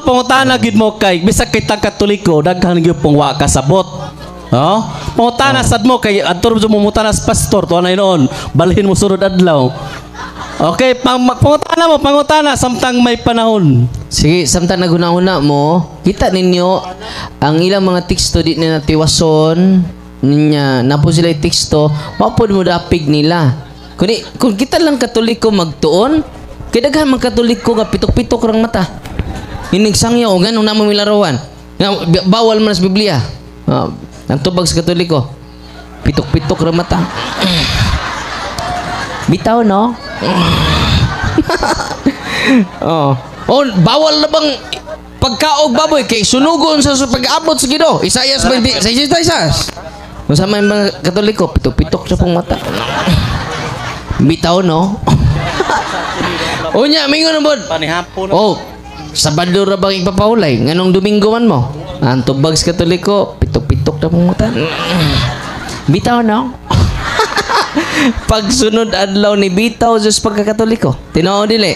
pangutana gid mo kay bisag kay Katoliko daghan gyud pong wa kasabot. Oh, pangutana sad mo kay adtor mo mutana sa pastor to anay noon. Balhin mo sunod adlaw. Okay, pangutana samtang may panahon. Sige, samtang naguna-una mo, kita ninyo ang ilang mga teksto di na natiwason ninya napo sila teksto, mapod mo dapig nila. Kung kita lang Katoliko magtuon, kay daghan man Katoliko nga pitok-pitok rang mata. Inig sangyaw ganong namo milarawan. Nga bawal man sa Biblia. Ang tubag sa Katoliko. Pitok-pitok rang mata. Bitaw no? Oh, bawal na bang pagkaog baboy kay sunugon sa pag-abot sa Ginoo. Isayas 20, sa Isayas. Kung sa mga Katoliko, pitok-pitok sa pong mata. Bitaw, no? Unya, mingon na bod. Panihapon. Oh, Sabado ra bang ipapahulay? Nganong Domingo man mo? Ang tubag sa Katoliko, pitok-pitok na pong mata. Bitaw, no? Pagsunod adlaw ni bitaw Diyos pagkakatoliko. Tinoo dili.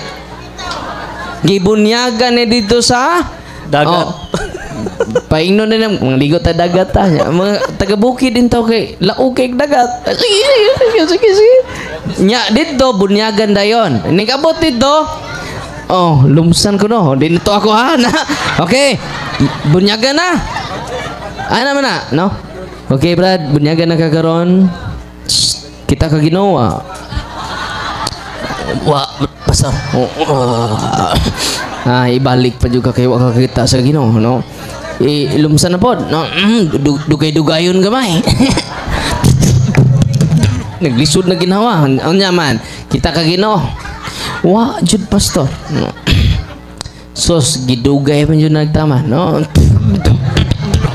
Gibunyagan ni dito sa dagat. Paingnon na ng mga ligot na dagat ta. Mga taga-bukid din tao kay laog kay dagat. Sige. Nya dito bunyagan dayon. Ningabot dito. Oh, lumsan ko no. Dito ako ha. Okay. Bunyagan na. Ano man na, no? Okay, Brad, bunyagan na kagaron. Kita ka ginawa. Wa pasar. Ibalik pa juga kay wa kita sa Ginoo, no? Ilumsan na pod, no? Dugay-dugayon gamay. Naglisod na ginawa. Unya man, kita ka Ginoo. Wa jud pastor. No? Sos gidugay man jud nagtama, no?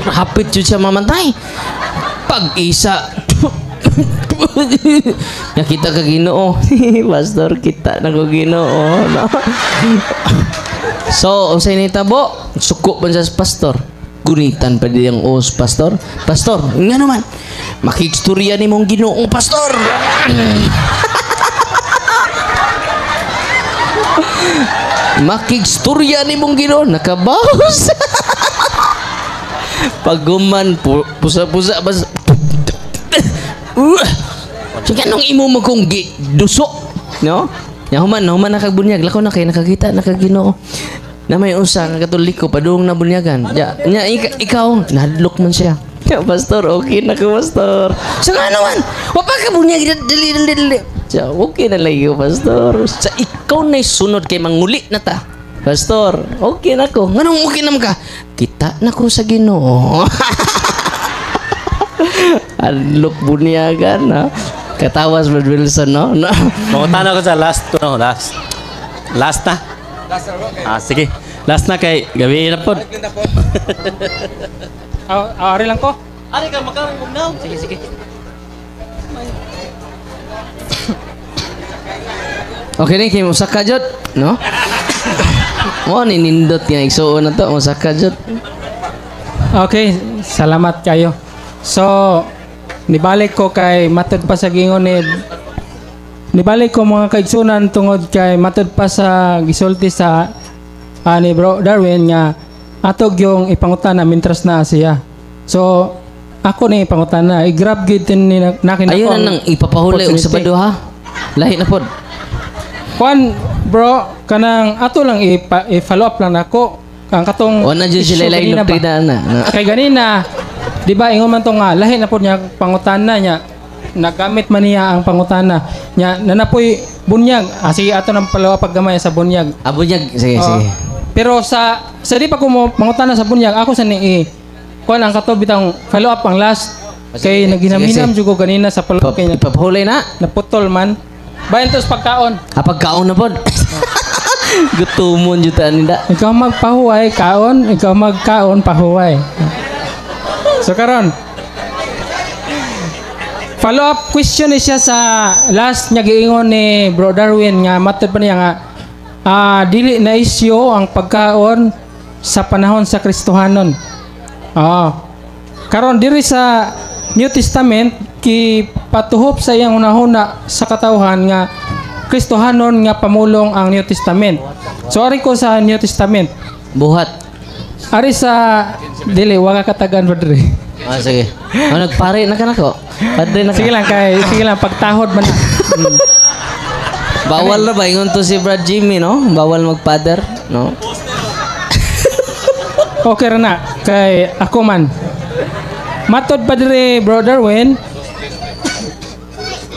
Hapit jud siya mamantay. Pag-isa kita ka Ginoo. Pastor, kita na ko Ginoo, no? So, unsay nitabo? Suko man sa pastor. Gunitan pa di ang os pastor. Pastor, nga naman. Makikstorya ni mong Ginoo, pastor. Makikstorya ni mong Ginoo, nakabawas. Paguman pusa-pusa bas. Sige nung imo mo kong duso, no? Yahuman nakagbunyag, lako na kay nakakita nakaginoo. Na may usa nga Katoliko padung na bunyagan. Nya ikaw nahadlok man siya. Ya pastor, okay na ko pastor. Sa nga naman, wa pa ka bunyag dili. Ja, okay na lang pastor. Sa ikaw na sunod kay manguli na ta. Pastor, okay na ko. Nganong okay naman ka? Kita na ko sa Ginoo. Adlok bunyagan, no? Katawas Brad Wilson, no? Mangutana ko sa last na. Sige. Last na kay gabi na pod. Ari lang ko. Ari ka makarong now. Sige. Okay rin, kaya musaka jod, no? Mo ninindot nga igsuon na to, musaka jod. Okay, salamat kayo. So, nibalik ko kay matod pa sa gingon nibalik ko mga kaigsunan tungod kay matod pa sa gisulti sa ni Bro Darwin nga atog yung ipangutana mintras na siya. So, ako ni ipangutana, i-grab gid ni nakin ako. Ayun na nang ipapahuli og Sabado ha. Lahi na pod. Kwan bro, kanang ato lang i-follow up lang nako. Kang katong O na dyan issue sila lain ganina ba? doktrina na. Kay ganina, di ba ingon man to nga lahi na po niya pangutana niya. Nagamit man niya ang pangutana niya nanapoy bunyag. Sige ato nang palawa paggamay sa bunyag. Abunyag. Sige, Oo. sige. Pero sa di pa ko mo pangutana sa bunyag, ako sa ni kuan ang kato bitang follow up ang last kay naghinam-hinam jud ko ganina sa follow up kay Ipapahulay na. naputol man. Bayan to sa pagkaon. Pagkaon na po. Gutumon jutaan nila. Ikaw magpahuway kaon, ikaw magkaon pahuway. So karon follow up question ni siya sa last niya giingon ni Bro Darwin nga matod pa niya nga dili na isyu ang pagkaon sa panahon sa Kristohanon. Karon diri sa New Testament patuhop sa iyang unahuna sa katawhan nga Kristohanon nga pamulong ang New Testament. So ari ko sa New Testament. Buhat. Ari sa dili wa ka katagan padre. Sige. Nagpare na ka na ko. Padre na ka. Sige lang pagtahod man. Bawal na ba ingon to si Brad Jimmy, no? Bawal mag-father, no? Okay ra na kay ako man. Matod padre Bro Darwin.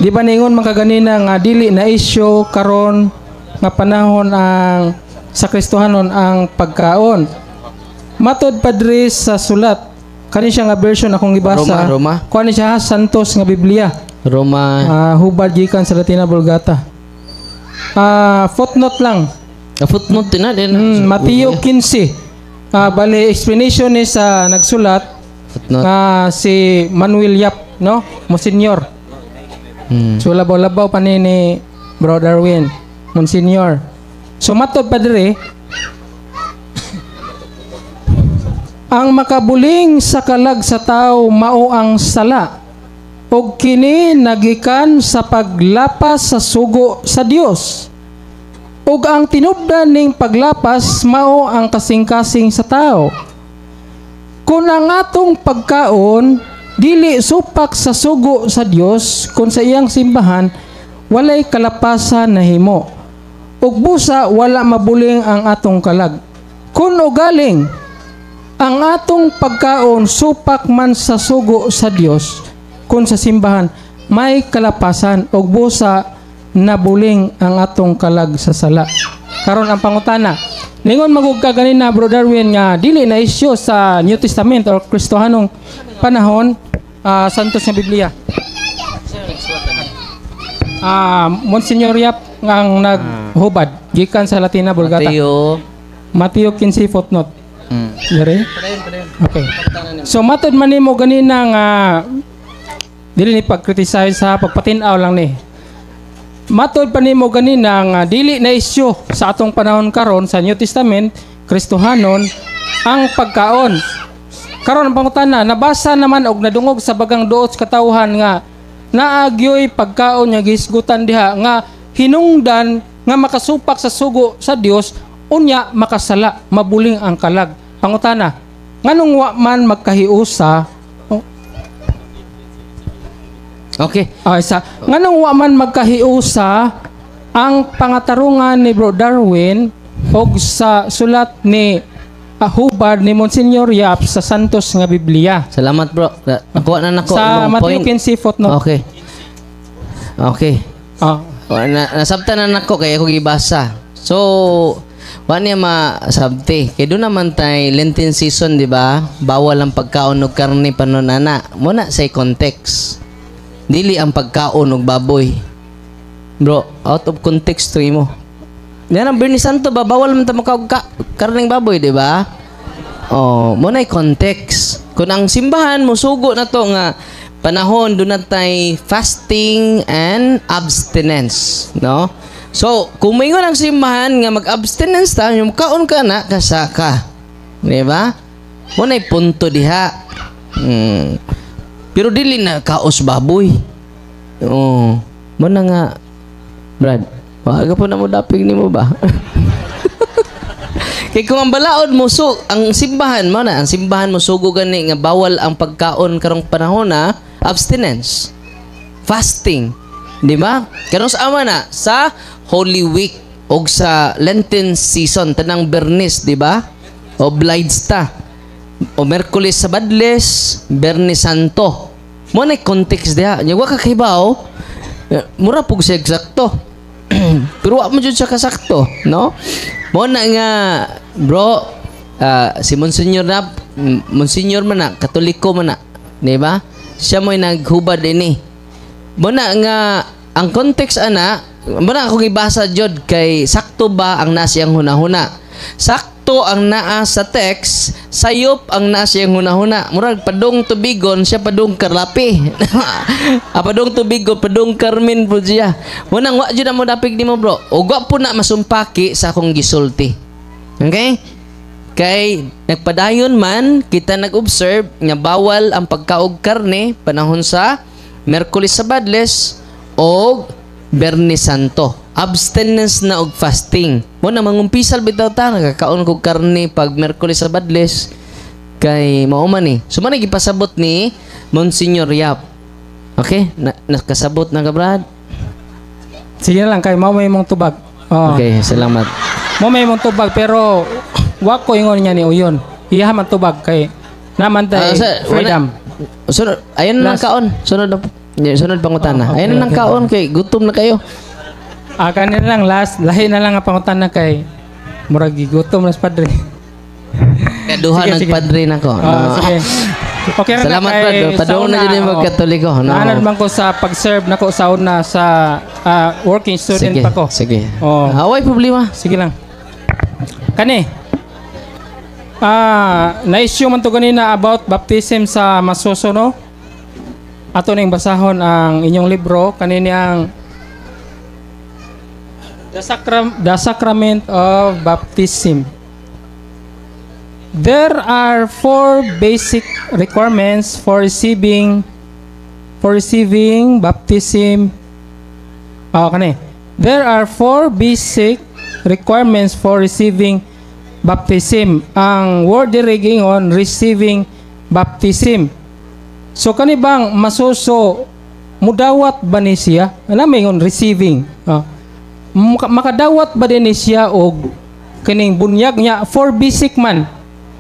Di ba ningon man kaganina nga dili na issue karon nga panahon ang sa Kristohanon ang pagkaon. Matod padre sa sulat kani siya nga version akong gibasa. Roma. Kuan siya Santos nga Biblia. Roma. Hubad gikan sa Latina Vulgata. Footnote lang. Footnote na din. Mateo 15. Bali explanation ni sa nagsulat Footnote. si Manuel Yap, no? Monsignor. So labaw-labaw pa ni Bro Darwin, Monsignor. So matod padre ang makabuling sa kalag sa tao mao ang sala ug kini nagikan sa paglapas sa sugo sa Dios ug ang tinubdan ning paglapas mao ang kasing-kasing sa tao. Kung ang atong pagkaon dili supak sa sugo sa Dios kun sa iyang simbahan walay kalapasan na himo ug busa wala mabuling ang atong kalag. Kun ugaling ang atong pagkaon supak man sa sugo sa Dios kun sa simbahan may kalapasan ug busa nabuling ang atong kalag sa sala. Karon ang pangutana ningon magug ka ganina Bro Darwin nga dili na isyu sa New Testament or Kristohanong panahon Santos nga Biblia. Monsignor Yap ang naghubad gikan sa Latina Vulgata. Mateo 15 footnote. Yari? Okay. So matod man nimo ganina nga dili ni pag-criticize sa pagpatinaw lang ni. Matod pa nimo ganina nga dili na isyu sa atong panahon karon sa New Testament Kristohanon ang pagkaon. Karon ang pangutana nabasa naman og nadungog sa bagang duot katawhan nga naagyoy pagkaon nga gisgutan diha nga hinungdan nga makasupak sa sugo sa Dios unya makasala mabuling ang kalag. Pangutana nganong wa man magkahiusa Okay. Nganong wa man magkahiusa ang pangatarungan ni Bro Darwin og sa sulat ni hubad ni Monsignor Yap sa Santos nga Biblia. Salamat bro. Nakuha na nako Sa imong Matthew point. 15 footnote. Okay. Nasabtan na nako kay ako gibasa. So, wala niya masabti. Kaya doon naman tayo Lenten season, di ba? Bawal ang pagkaon og karne panunana. Muna sa context. Dili ang pagkaon og baboy. Bro, out of context to mo. Yan ang Bernie Santo ba? Bawal man ta makaog karneng baboy, di ba? Muna context. Kung ang simbahan mo sugo na to nga panahon doon natay fasting and abstinence, no? So, kung mayroon ang simbahan nga mag-abstinence ta, yung kaon ka na, kasaka. Di ba? Muna'y punto diha. Pero dili na kaos baboy. Muna nga, Brad, maaga po na mo dapig ni mo ba? Kaya kung ang balaod mo, ang simbahan mo na, ang simbahan mo sugo gani nga bawal ang pagkaon karong panahon na abstinence. Fasting. Di ba? Karong sa ama na, sa Holy Week. og sa Lenten season tanang Bernis, di ba? Obliged ta. O Merkulis Sabadles, Bernis Santo. Mo na context diha. Nya wa ka kahibaw. Mura pug siya eksakto. Pero wa mo jud siya kasakto, no? Mo na nga bro, si Monsignor man na, Katoliko man na, di ba? Siya mo'y naghubad ini. Mo na nga ang context ana, mo na akong ibasa jud kay sakto ba ang nasiyang hunahuna. Sakto ang naa sa text, sayop ang nasiyang hunahuna. Murag padung tubigon siya padung karlapi. Padung tubigon padung karmin po siya. Mo nang wa jud na mo dapig nimo bro. Ug wa po na masumpaki sa akong gisulti. Okay? Kay nagpadayon man kita nag-observe nga bawal ang pagkaog karne panahon sa Merkulis Sabadles o Bernis Santo. Abstinence na og fasting. Mo na mangumpisal bitaw ta nagkakaon kog karne pag Merkulis Sabadles kay mao man ni. So man gipasabot ni Monsignor Yap. Okay? Nakasabot na ka Brad? Sige na lang kay mao may mong tubag. Oh. Okay, salamat. Mo may mong tubag pero wa ko ingon niya ni uyon. Iya man tubag kay naman tay freedom. Sunod, ayun na lang kaon. Sunod pangutana. Okay, ayun na lang kaon kay gutom na kayo. Kanina lang last, lahi na lang ang pangutan na kay murag gutom na sa padre. Kaduha nagpadre na ko. Sige. Okay ra Salamat Brad. Padung na jud yung Katoliko. No. Naanan man ko sa pag-serve nako sa una sa working student Sige, pa ko. sige. Oh. Away problema. Sige lang. Kani. Na-issue man to ganina about baptism sa Masuso, no? Ato ning basahon ang inyong libro kanini ang The Sacrament of Baptism. There are 4 basic requirements for receiving baptism. There are 4 basic requirements for receiving baptism. Ang word diriging on receiving baptism. So kani bang Masuso mudawat ba ni siya? Alam mo on receiving. Makadawat ba din ni siya og kining bunyag niya 4 basic man.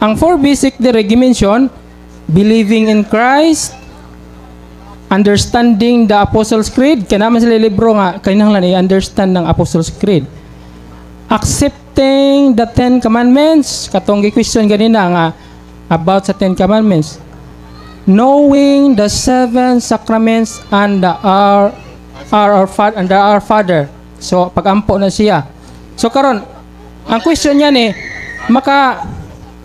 Ang 4 basic dire gimension, believing in Christ, understanding the Apostles' Creed, kaya naman sila libro nga, kailangan i-understand ng Apostles' Creed. Accepting the 10 Commandments, katong gi-question ganina nga about sa 10 Commandments. Knowing the 7 Sacraments and the Our Father. So, pagampo na siya. So, karon ang question niya ni,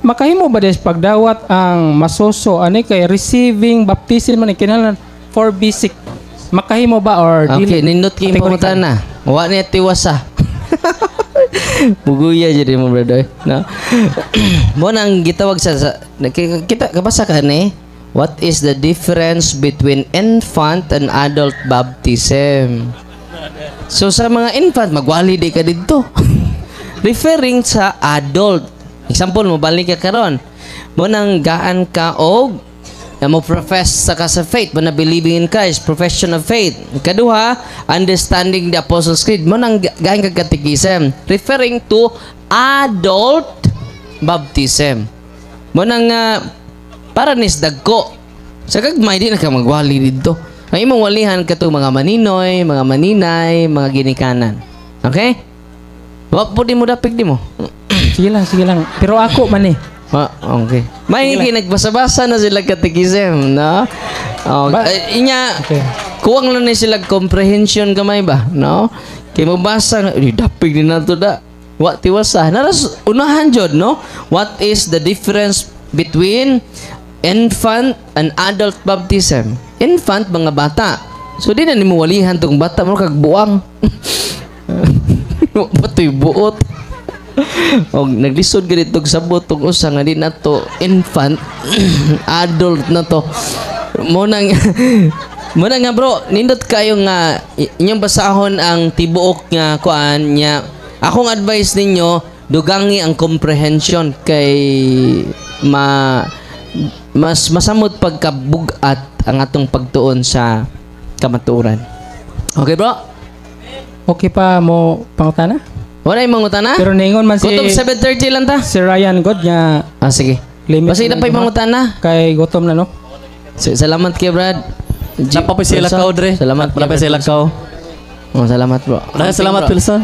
makahimo ba des pagdawat ang Masuso ani kay receiving baptism man kinahanglan for basic makahimo ba or okay nindot kay pangutan na wa ni tiwasa buguya jud mo brother no mo nang gitawag sa kita kabasa ka ni what is the difference between infant and adult baptism. So sa mga infant magwali di ka didto referring sa adult. Example, mabalik ka karon. Mo nang gaan ka og mo profess sa faith, mo na believing in Christ, profession of faith. Kaduha, understanding the Apostles' Creed. Mo nang gaan ka catechism, referring to adult baptism. Mo nang para nis dagko. Sa kagmay di na ka magwali dito. Ang imong walihan kato mga maninoy, mga maninay, mga ginikanan. Okay? Wa po di mo dapig di mo. Sige lang. Pero ako man eh. Okay. May nagbasa-basa na sila katekism, no? Okay. Okay. Kuwang lang na sila comprehension gamay ba, no? Kaya mabasa, dapig din na ito da. What tiwasa? Naras, unahan jod, no? What is the difference between infant and adult baptism? Infant, mga bata. So, di na nimuwalihan itong bata mo kagbuang. Pato'y buot. O naglisod ganito sabot tong usa nga di na to infant adult na to mo nang nga bro nindot kayo nga inyong basahon ang tibuok nga kuan nya akong advice ninyo dugangi ang comprehension kay mas masamot pagkabugat ang atong pagtuon sa kamatuoran. Okay bro? Okay pa mo pangutana? Wala yung mangutana? Pero ningon man si Kutob 7:30 lang ta. si Ryan God nga Ah, sige. limit. Basta na pa yung mangutana. Kay gutom na no. Salamat kay Brad. Napapay sila ka, Audrey. Salamat kay Napapay sila ka. Oh, salamat bro. Salamat, bro. Wilson.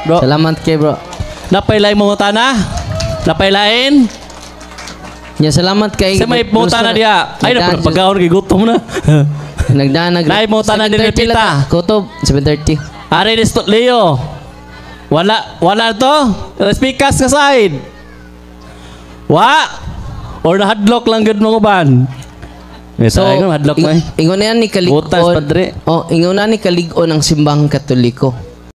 Bro, Salamat kay bro. napay lain mo tana. Napay lain. Ya, salamat kay Sa may mutana dia. Ay na pagkaon kay gutom na. Nagdanag. Lain mo tanan din 7:30 lang pita. ta. Kutob 7:30. Ari ni Leo. Wala to. Speakers ka side. Or na hadlock lang gud mo uban. So, hadlock na. ingon na yan ni Butas, Kaligon. padre. Oh, ingon na ni Kaligon ang simbang Katoliko.